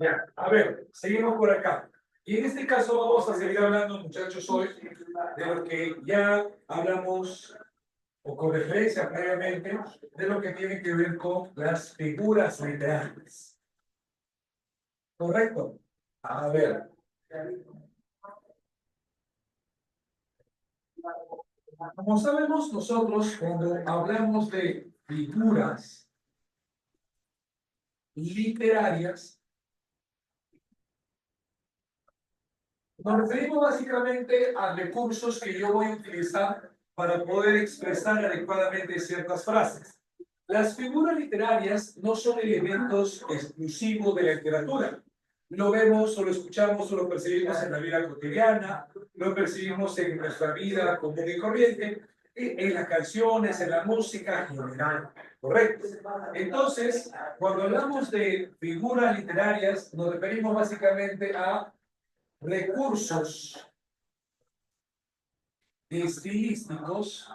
Ya, a ver, seguimos por acá. Y en este caso vamos a seguir hablando, muchachos, hoy de lo que ya hablamos o con referencia previamente de lo que tiene que ver con las figuras literarias. ¿Correcto? A ver. Como sabemos nosotros, cuando hablamos de figuras literarias, nos referimos básicamente a recursos que yo voy a utilizar para poder expresar adecuadamente ciertas frases. Las figuras literarias no son elementos exclusivos de la literatura. Lo vemos o lo escuchamos o lo percibimos en la vida cotidiana, lo percibimos en nuestra vida común y corriente, en las canciones, en la música en general. ¿Correcto? Entonces, cuando hablamos de figuras literarias, nos referimos básicamente a recursos estilísticos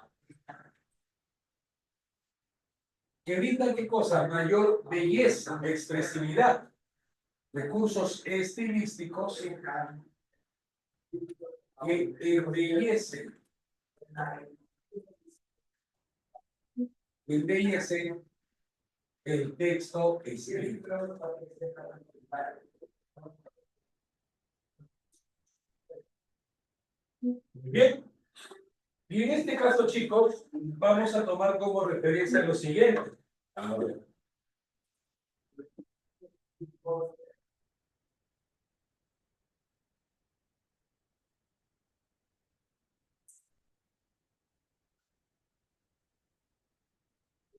que brindan qué cosa, mayor belleza, expresividad. Recursos estilísticos que embellecen el texto escrito. Bien. Y en este caso, chicos, vamos a tomar como referencia lo siguiente. A ver.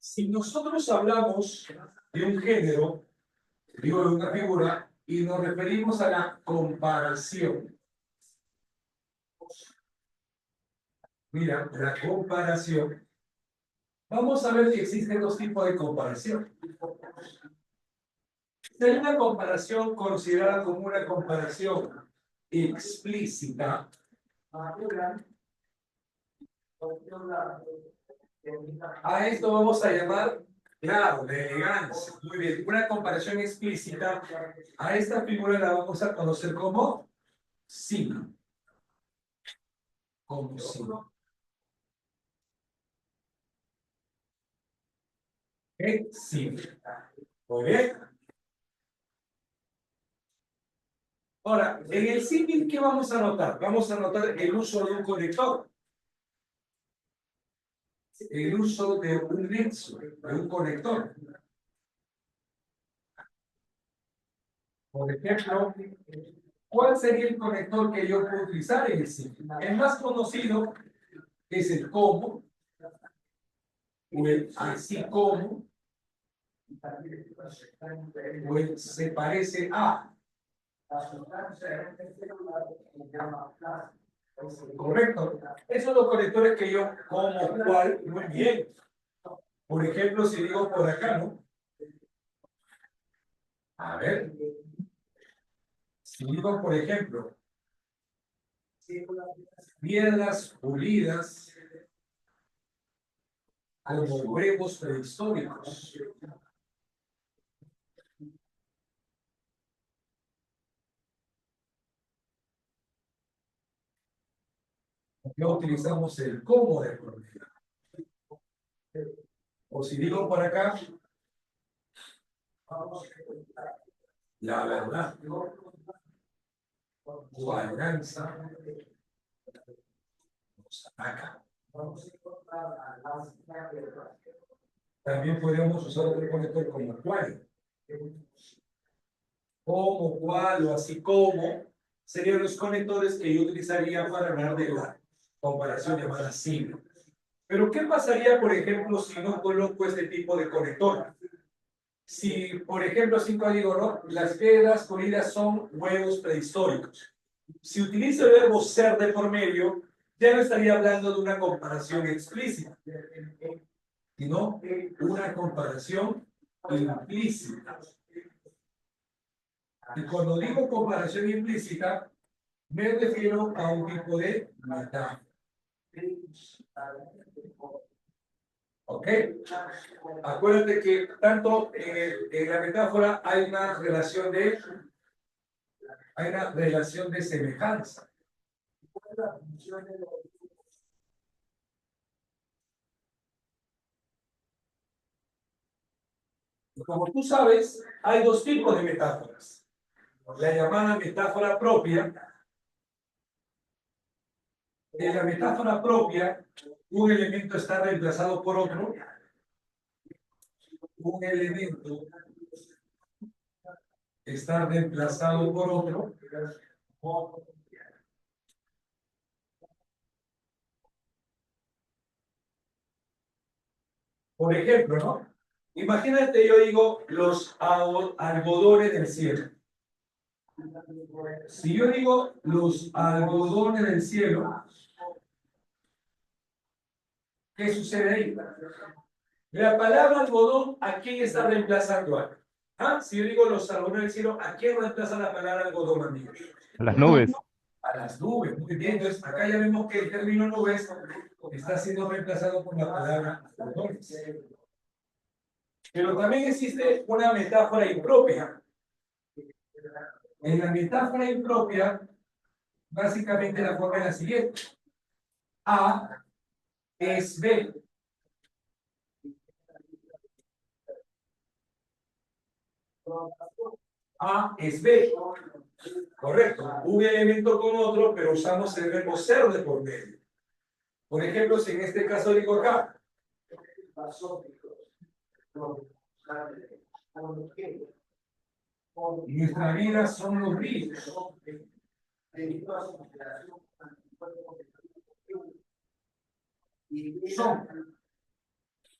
Si nosotros hablamos de un género, digo de una figura, y nos referimos a la comparación. Mira, la comparación. Vamos a ver que existen dos tipos de comparación. Hay una comparación considerada como una comparación explícita. A esto vamos a llamar, claro, de elegancia. Muy bien, una comparación explícita. A esta figura la vamos a conocer como signo. Como signo. Sí. Muy bien. Ahora, en el símil, ¿qué vamos a notar? Vamos a notar el uso de un conector. El uso de un nexo, de un conector. Por ejemplo, ¿cuál sería el conector que yo puedo utilizar en el símil? El más conocido es el como, o el así como, o el se parece a. Correcto. Esos son los conectores que yo como cual, muy bien. Por ejemplo, si digo por acá, ¿no? A ver. Si digo, por ejemplo, piedras pulidas como huevos prehistóricos. Ya utilizamos el como de por medio. O si digo por acá, la verdad, guardanza, nos ataca. También podemos usar otro conector como cual. Como, cual o así como serían los conectores que yo utilizaría para hablar de la comparación llamada signo. Pero ¿qué pasaría, por ejemplo, si no coloco este tipo de conector? Si, por ejemplo, sin código, ¿no? Las piedras pulidas son huevos prehistóricos. Si utilizo el verbo ser de por medio, ya no estaría hablando de una comparación explícita, sino una comparación implícita. Y cuando digo comparación implícita, me refiero a un tipo de metáfora. ¿Ok? Acuérdate que tanto en la metáfora hay una relación de semejanza. Y como tú sabes, hay dos tipos de metáforas. La llamada metáfora propia En la metáfora propia, un elemento está reemplazado por otro. Un elemento está reemplazado por otro. Por ejemplo, ¿no? Imagínate, yo digo los algodones del cielo. Si yo digo los algodones del cielo, ¿qué sucede ahí? La palabra algodón, ¿a quién está reemplazando? ¿Ah? Si yo digo los algodones del cielo, ¿a quién reemplaza la palabra algodón, amigos? Las nubes. A las nubes, muy bien. Entonces, acá ya vemos que el término nubes está siendo reemplazado por la palabra algodones. Pero también existe una metáfora impropia. En la metáfora impropia, básicamente la forma es la siguiente. A es B. A es B. Correcto. Un elemento con otro, pero usamos el verbo ser de por medio. Por ejemplo, si en este caso digo acá. Nuestra vida son los ríos. Son.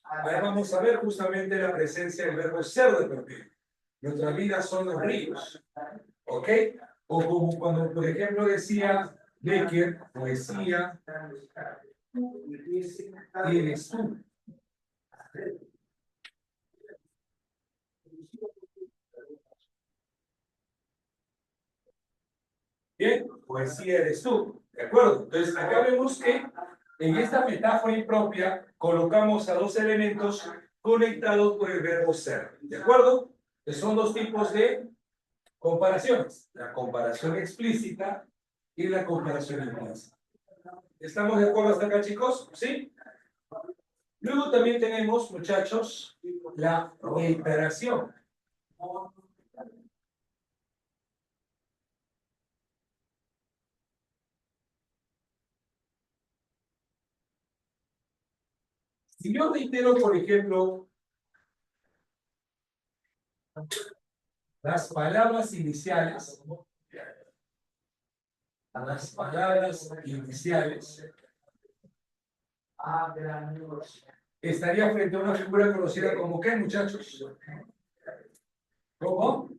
Ahora vamos a ver justamente la presencia del verbo ser de por medio. Nuestra vida son los ríos. ¿Ok? O como cuando, por ejemplo, decía Becker, poesía, eres tú. Bien, poesía eres tú. ¿De acuerdo? Entonces, acá vemos que en esta metáfora impropia colocamos a dos elementos conectados por el verbo ser. ¿De acuerdo? Que son dos tipos de comparaciones. La comparación explícita y la comparación implícita. ¿Estamos de acuerdo hasta acá, chicos? ¿Sí? Luego también tenemos, muchachos, la reiteración. Si yo reitero, por ejemplo, las palabras iniciales, estaría frente a una figura conocida como ¿qué, muchachos? ¿Cómo?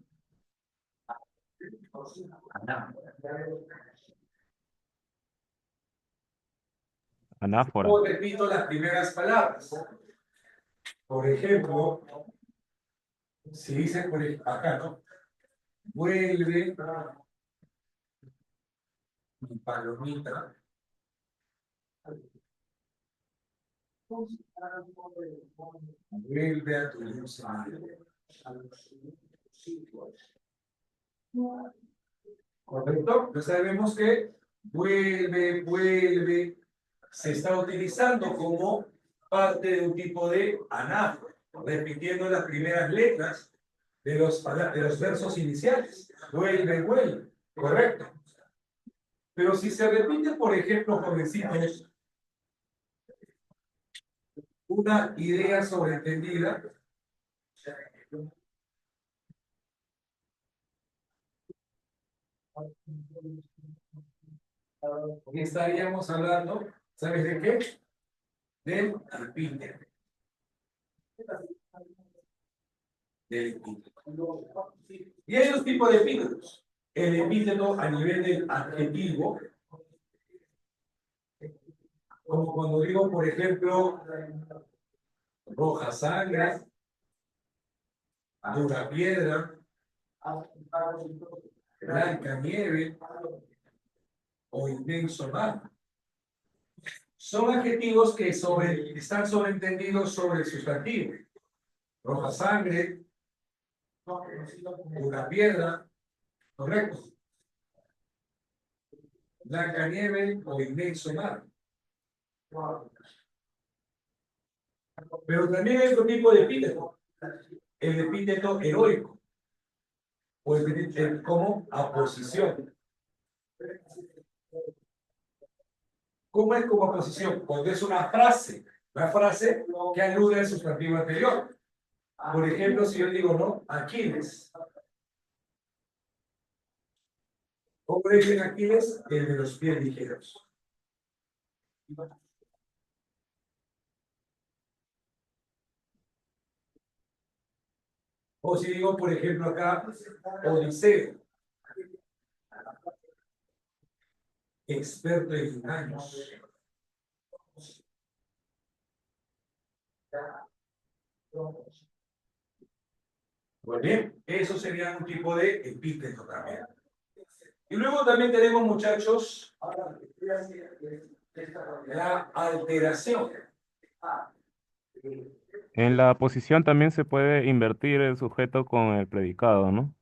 Anáfora. O repito las primeras palabras. Por ejemplo, si dice por acá, ¿no? Vuelve mi palomita. Vuelve a tu luz. ¿Correcto? Entonces sabemos que vuelve, se está utilizando como parte de un tipo de anáfora, repitiendo las primeras letras de los versos iniciales. Vuelve. Correcto. Pero si se repite, por ejemplo, jovencitos, una idea sobreentendida, estaríamos hablando, ¿sabes de qué? Del epíteto. Y hay dos tipos de epítetos. El epíteto a nivel del adjetivo, como cuando digo, por ejemplo, roja sangre, dura piedra, blanca nieve o inmenso mar. Son adjetivos que están sobreentendidos sobre el sustantivo. Roja sangre, dura piedra, correcto. Blanca nieve o inmenso mar. Pero también hay otro tipo de epíteto. El epíteto heroico. O el epíteto como aposición. ¿Cómo es como posición? Cuando es una frase que alude al sustantivo anterior. Por ejemplo, si yo digo, ¿no? Aquiles. ¿Cómo le dicen Aquiles? El de los pies ligeros. O si digo, por ejemplo, acá, Odiseo. Experto en engaños. Muy bien, eso sería un tipo de epíteto también. Y luego también tenemos, muchachos, la alteración. En la posición también se puede invertir el sujeto con el predicado, ¿no?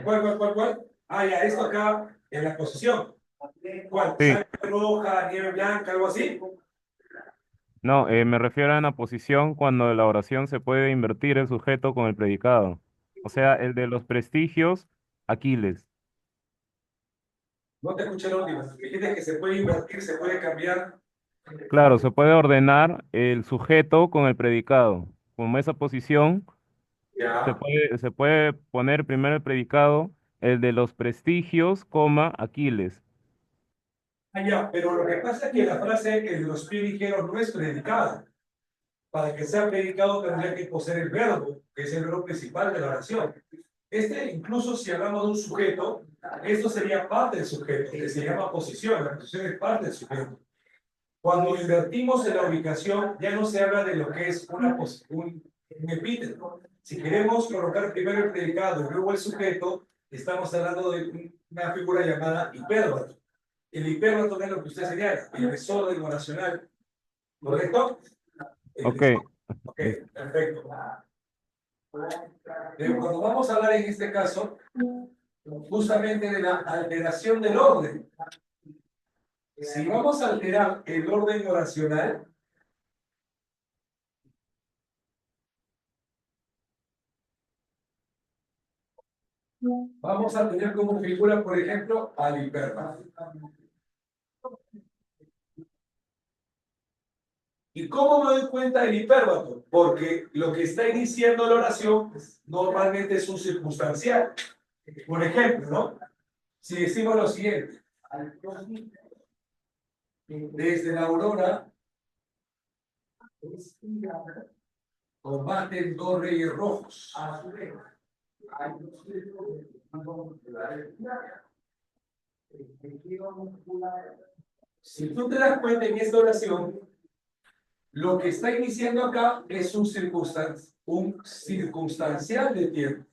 ¿Cuál? Ah, ya, esto acá en la posición. ¿Cuál? Sí, ¿Sangre roja, nieve blanca, algo así? no, me refiero a la posición cuando en la oración se puede invertir el sujeto con el predicado. O sea, el de los prestigios, Aquiles. No te escuché la última. Dijiste que se puede invertir, se puede cambiar. Claro, se puede ordenar el sujeto con el predicado. Como esa posición, Ya. se puede poner primero el predicado, el de los prestigios, coma, Aquiles. Ah, ya, pero lo que pasa es que la frase el de los pies ligeros no es predicada. Para que sea predicado tendría que poseer el verbo, que es el verbo principal de la oración. Incluso si hablamos de un sujeto, esto sería parte del sujeto, que se llama posición. La posición es parte del sujeto. Cuando invertimos en la ubicación, ya no se habla de lo que es un epíteto. Si queremos colocar primero el predicado y luego el sujeto, estamos hablando de una figura llamada hipérbato. El hipérbato es lo que usted señala, el desorden oracional. ¿Correcto? El Ok, desorden. Ok, listo. perfecto. Pero cuando vamos a hablar en este caso, justamente de la alteración del orden. Si vamos a alterar el orden oracional, vamos a tener como figura, por ejemplo, al hipérbato. ¿Y cómo me doy cuenta del hipérbato? Porque lo que está iniciando la oración normalmente es un circunstancial. Por ejemplo, ¿no? Si decimos lo siguiente, desde la aurora combaten dos reyes rojos. Si tú te das cuenta en esta oración, lo que está iniciando acá es un circunstancial de tiempo.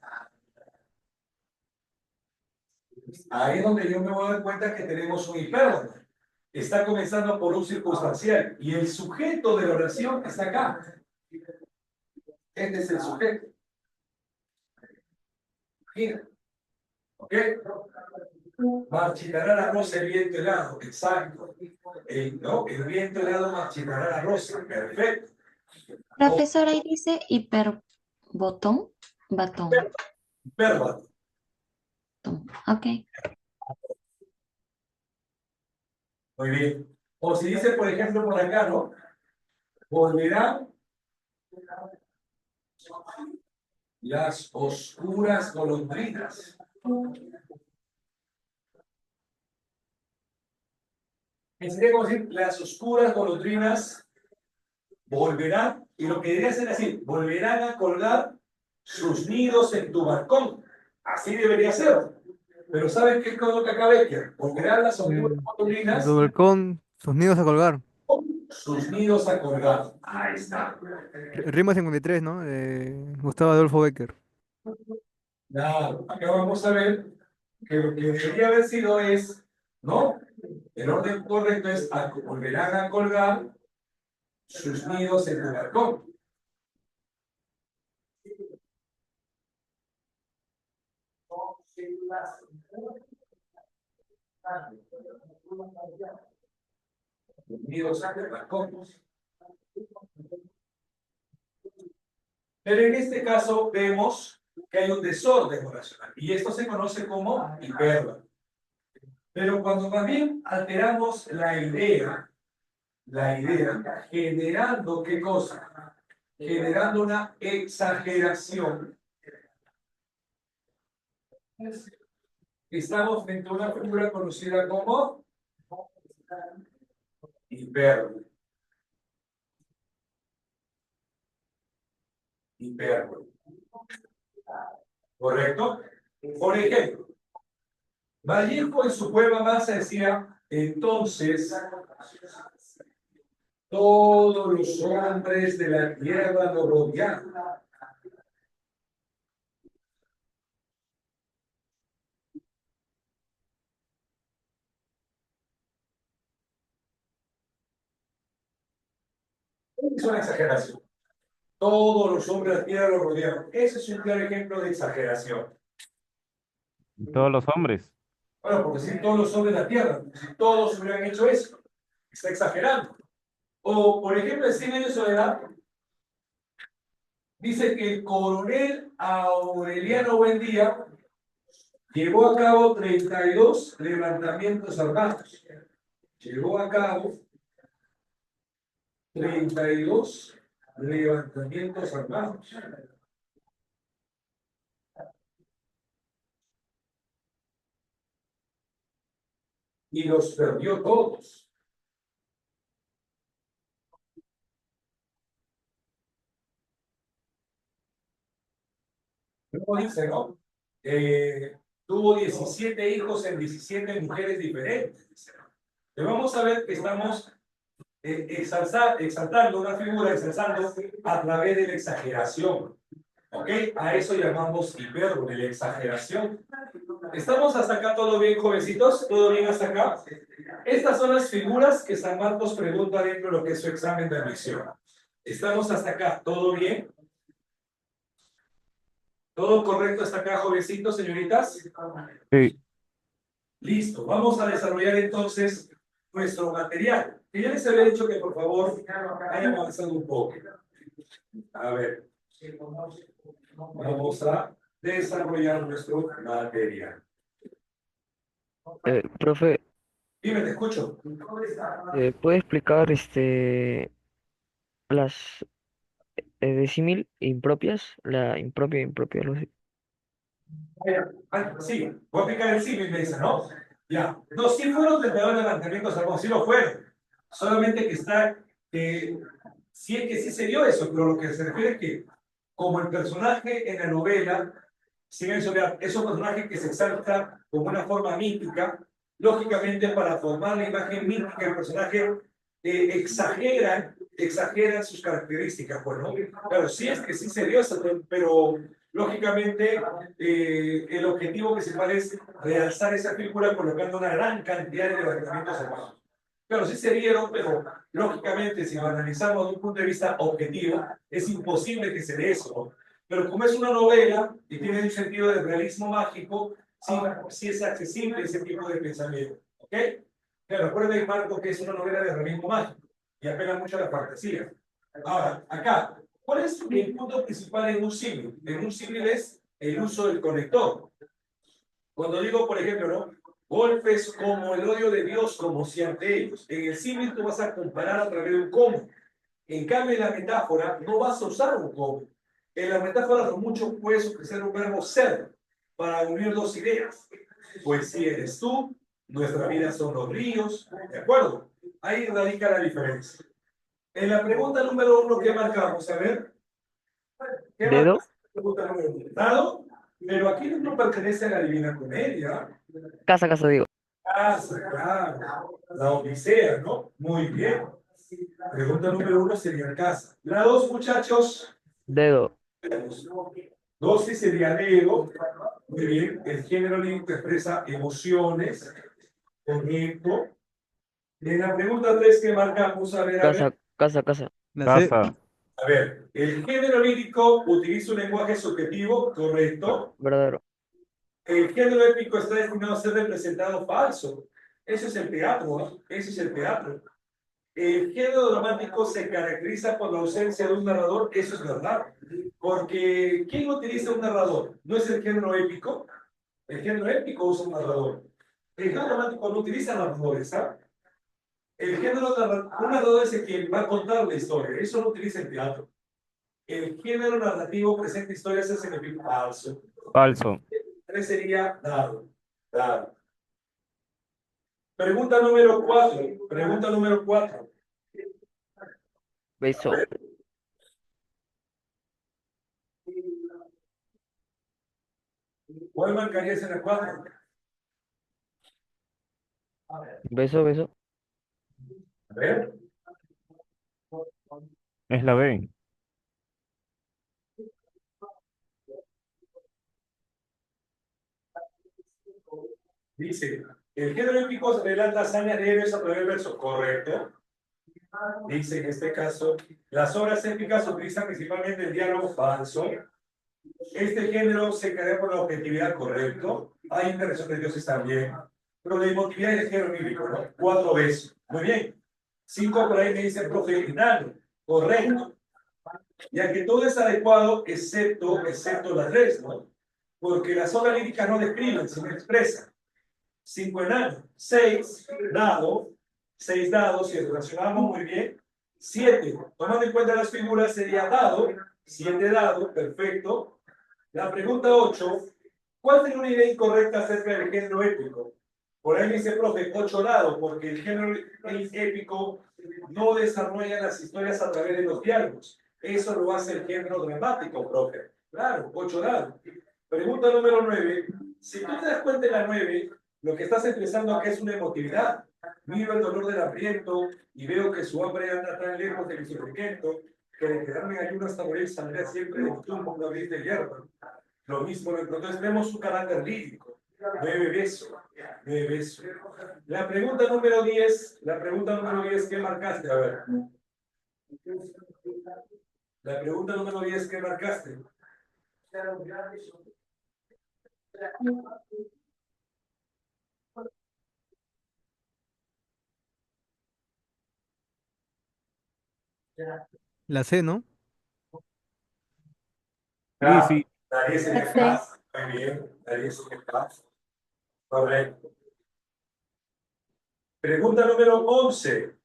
Ahí es donde yo me voy a dar cuenta que tenemos un hipérbato. Está comenzando por un circunstancial y el sujeto de la oración está acá. Este es el sujeto. Mira. ¿Ok? Marchitará la rosa el viento helado. Exacto. ¿No? El viento helado marchitará la rosa. Perfecto. Profesor, ahí dice hiperbotón, batón. Hipérbato. Ok. Muy bien. O si dice, por ejemplo, por acá, ¿no? Volverán las oscuras golondrinas. Sería como decir, las oscuras golondrinas volverán, y lo que debería ser así, volverán a colgar sus nidos en tu balcón. Así debería ser. Pero ¿saben qué es lo que acaba de decir? Volverán las oscuras En tu golondrinas balcón, sus nidos a colgar. sus nidos a colgar. Ahí está. Rima 53, ¿no? De Gustavo Adolfo Bécquer. Claro, acá vamos a ver que lo que debería haber sido es, ¿no? El orden correcto es volverán a colgar sus nidos en tu balcón. Nidos en el balcón. Pero en este caso vemos que hay un desorden oracional y esto se conoce como hipérbato. Pero cuando también alteramos la idea, la idea, generando ¿qué cosa? Generando una exageración. Estamos frente a una figura conocida como hipérbole. Hipérbole. ¿Correcto? Por ejemplo, Vallejo en su poema Masa decía, entonces, todos los hombres de la tierra lo rodearon. Es una exageración. Todos los hombres de la tierra lo rodearon. Ese es un claro ejemplo de exageración. Todos los hombres. Bueno, porque si todos los hombres de la tierra, si todos hubieran hecho eso, está exagerando. O, por ejemplo, en 100 años de soledad, dice que el coronel Aureliano Buendía llevó a cabo 32 levantamientos armados. Llevó a cabo 32 levantamientos armados. Y los perdió todos. Luego dice, ¿no? Tuvo 17 hijos en 17 mujeres diferentes. Pero vamos a ver que estamos exaltando una figura, exaltando a través de la exageración. ¿Ok? A eso llamamos hipérbole, la exageración. ¿Estamos hasta acá todo bien, jovencitos? ¿Todo bien hasta acá? Estas son las figuras que San Marcos pregunta dentro de lo que es su examen de admisión. ¿Estamos hasta acá? ¿Todo bien? ¿Todo correcto hasta acá, jovencitos, señoritas? Sí. Listo, vamos a desarrollar entonces nuestro material. Y ya les había dicho que por favor vayan avanzando un poco. A ver, vamos a desarrollar nuestro material. Profe, Dime, te escucho. ¿puede explicar las decimil impropias? La impropia, impropia, algo así. Sí, voy a aplicar el símil, me dice, ¿no? Ya. No, sí fueron 32 levantamientos al sí lo fueron. Solamente que está, sí es que sí se dio eso, pero lo que se refiere es que, como el personaje en la novela, Silencio Real, es un personaje que se exalta como una forma mítica, lógicamente para formar la imagen mítica del personaje, exageran sus características, pues, ¿no? Claro, sí es que sí se dio eso, pero lógicamente el objetivo principal es realzar esa figura colocando una gran cantidad de levantamientos armados. Claro, sí se dieron, pero lógicamente si lo analizamos desde un punto de vista objetivo, es imposible que se dé eso, ¿no? Pero como es una novela y tiene un sentido de realismo mágico, sí, sí es accesible ese tipo de pensamiento. ¿Ok? Claro, recuerden, Marco, que es una novela de realismo mágico y apela mucho a la fantasía. Ahora, acá, ¿cuál es el punto principal en un símil? En un símil es el uso del conector. Cuando digo, por ejemplo, ¿no? Golpes como el odio de Dios, como si ante ellos. En el símil tú vas a comparar a través de un cómo. En cambio, en la metáfora no vas a usar un cómo. En la metáfora, con mucho puedes utilizar un verbo ser para unir dos ideas. Pues si eres tú, nuestra vida son los ríos. ¿De acuerdo? Ahí radica la diferencia. En la pregunta número 1, ¿qué marcamos? A ver. ¿Qué ¿Dedo? marcamos? Pregunta número 1. Dado, pero aquí no pertenece a la Divina Comedia. Casa, casa, digo. Casa, claro. La Odisea, ¿no? Muy bien. Pregunta número 1 sería casa. La 2, muchachos. Dedo. 2 sí sería dedo. Muy bien. El género lírico expresa emociones. Correcto. En la pregunta 3 que marcamos, a ver, Casa, casa, casa. La C. Casa. A ver, el género lírico utiliza un lenguaje subjetivo, correcto. Verdadero. El género épico está destinado a ser representado falso. Eso es el teatro, ¿no? Eso es el teatro. El género dramático se caracteriza por la ausencia de un narrador, eso es verdad. Porque ¿quién utiliza un narrador? ¿No es el género épico? El género épico usa un narrador. El género dramático no utiliza narradores, ¿sabes? El género narrativo, un narrador es el que va a contar la historia, eso lo utiliza el teatro. El género narrativo presenta historias es significa falso. Falso. 3 sería dado. Dado. Pregunta número 4. Pregunta número 4. Beso. ¿Cuál marcarías en la 4? Beso, beso. A ver. Es la B. Dice, el género épico se relata hazañas de héroes a través del verso. Correcto. Dice en este caso, las obras épicas utilizan principalmente el diálogo falso. Este género se crea por la objetividad, correcto. Hay intervención de dioses también. Pero la emotividad es el género bíblico, ¿no? 4 veces. Muy bien. 5 por ahí me dice profe Ginaldo. Correcto. Ya que todo es adecuado, excepto las 3, ¿no? Porque las obras líricas no describen, sino expresan. 5 enanos, 6 dados, 6 dados, si relacionamos muy bien, 7, tomando en cuenta las figuras, sería dado, 7 dados, perfecto. La pregunta 8, ¿cuál tiene una idea incorrecta acerca del género épico? Por ahí me dice, profe, 8 dados, porque el género épico no desarrolla las historias a través de los diálogos. Eso lo hace el género dramático, profe. Claro, 8 dados. Pregunta número 9, si tú te das cuenta de la 9, lo que estás expresando acá es una emotividad. Miro el dolor del hambriento y veo que su hambre anda tan lejos de mi sufrimiento que de quedarme en ayuno hasta morir saldré siempre de mi tumba una brisa de hierba. Lo mismo, entonces vemos su carácter lírico. 9 besos. 9 besos. La pregunta número 10, ¿qué marcaste? A ver. La pregunta número 10, ¿qué marcaste? La C, ¿no? Sí, sí. Nadie se le pasa. Muy bien, nadie se le pasa. Correcto. Pregunta número 11.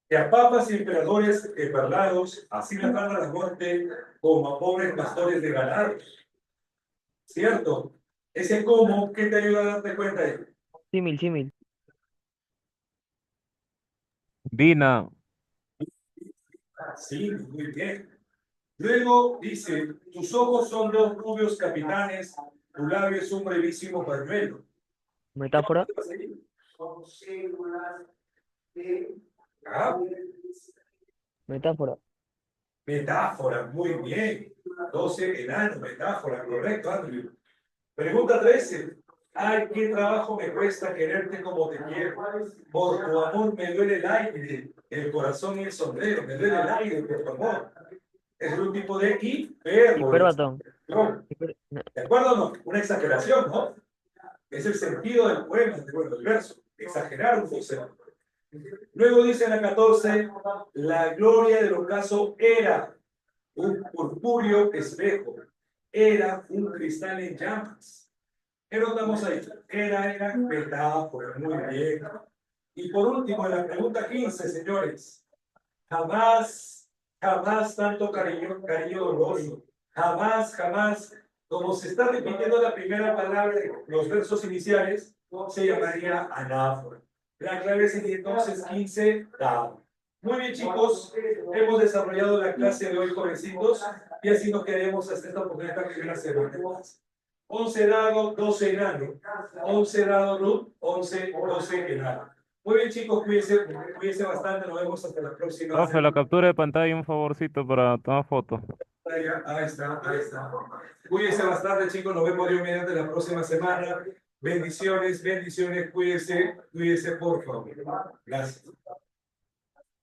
Que a papas y emperadores parlados, así la palabra la muerte, como a pobres pastores de ganados. ¿Cierto? Ese cómo, ¿qué te ayuda a darte cuenta de ello? Símil, símil. Dina. Sí, muy bien. Luego dice, tus ojos son dos rubios capitanes, tu labio es un brevísimo pañuelo. Metáfora. Ah, Metáfora. metáfora, muy bien. 12 enanos, metáfora, correcto, Andrew. Pregunta 13. Ay, qué trabajo me cuesta quererte como te quiero. Por tu amor me duele el aire, el corazón y el sombrero. Me duele el aire por tu amor. Es un tipo de hipérbole. Hiperbatón. No, No, ¿de acuerdo o no? Una exageración, ¿no? Es el sentido del poema, del verso. Exagerar un poco. Luego dice en la 14, la gloria del ocaso era un purpúreo espejo, era un cristal en llamas. ¿Qué notamos ahí? Era metáfora, muy bien. Y por último, en la pregunta 15, señores, jamás tanto cariño doloso, jamás, como se está repitiendo la primera palabra de los versos iniciales, se llamaría anáfora. La clave es entonces 15, dado. Muy bien, chicos, hemos desarrollado la clase de hoy, jovencitos, y así nos quedemos hasta esta oportunidad de primera semana. 11 dado, 12 enano. 11 dado, Ruth, 11, 12 enano. Muy bien, chicos, cuídense bastante, nos vemos hasta la próxima Profe, la captura de pantalla, un favorcito para tomar fotos. Ahí está. Cuídense bastante, chicos, nos vemos Dios mediante la próxima semana. Bendiciones, cuídense, por favor. Gracias.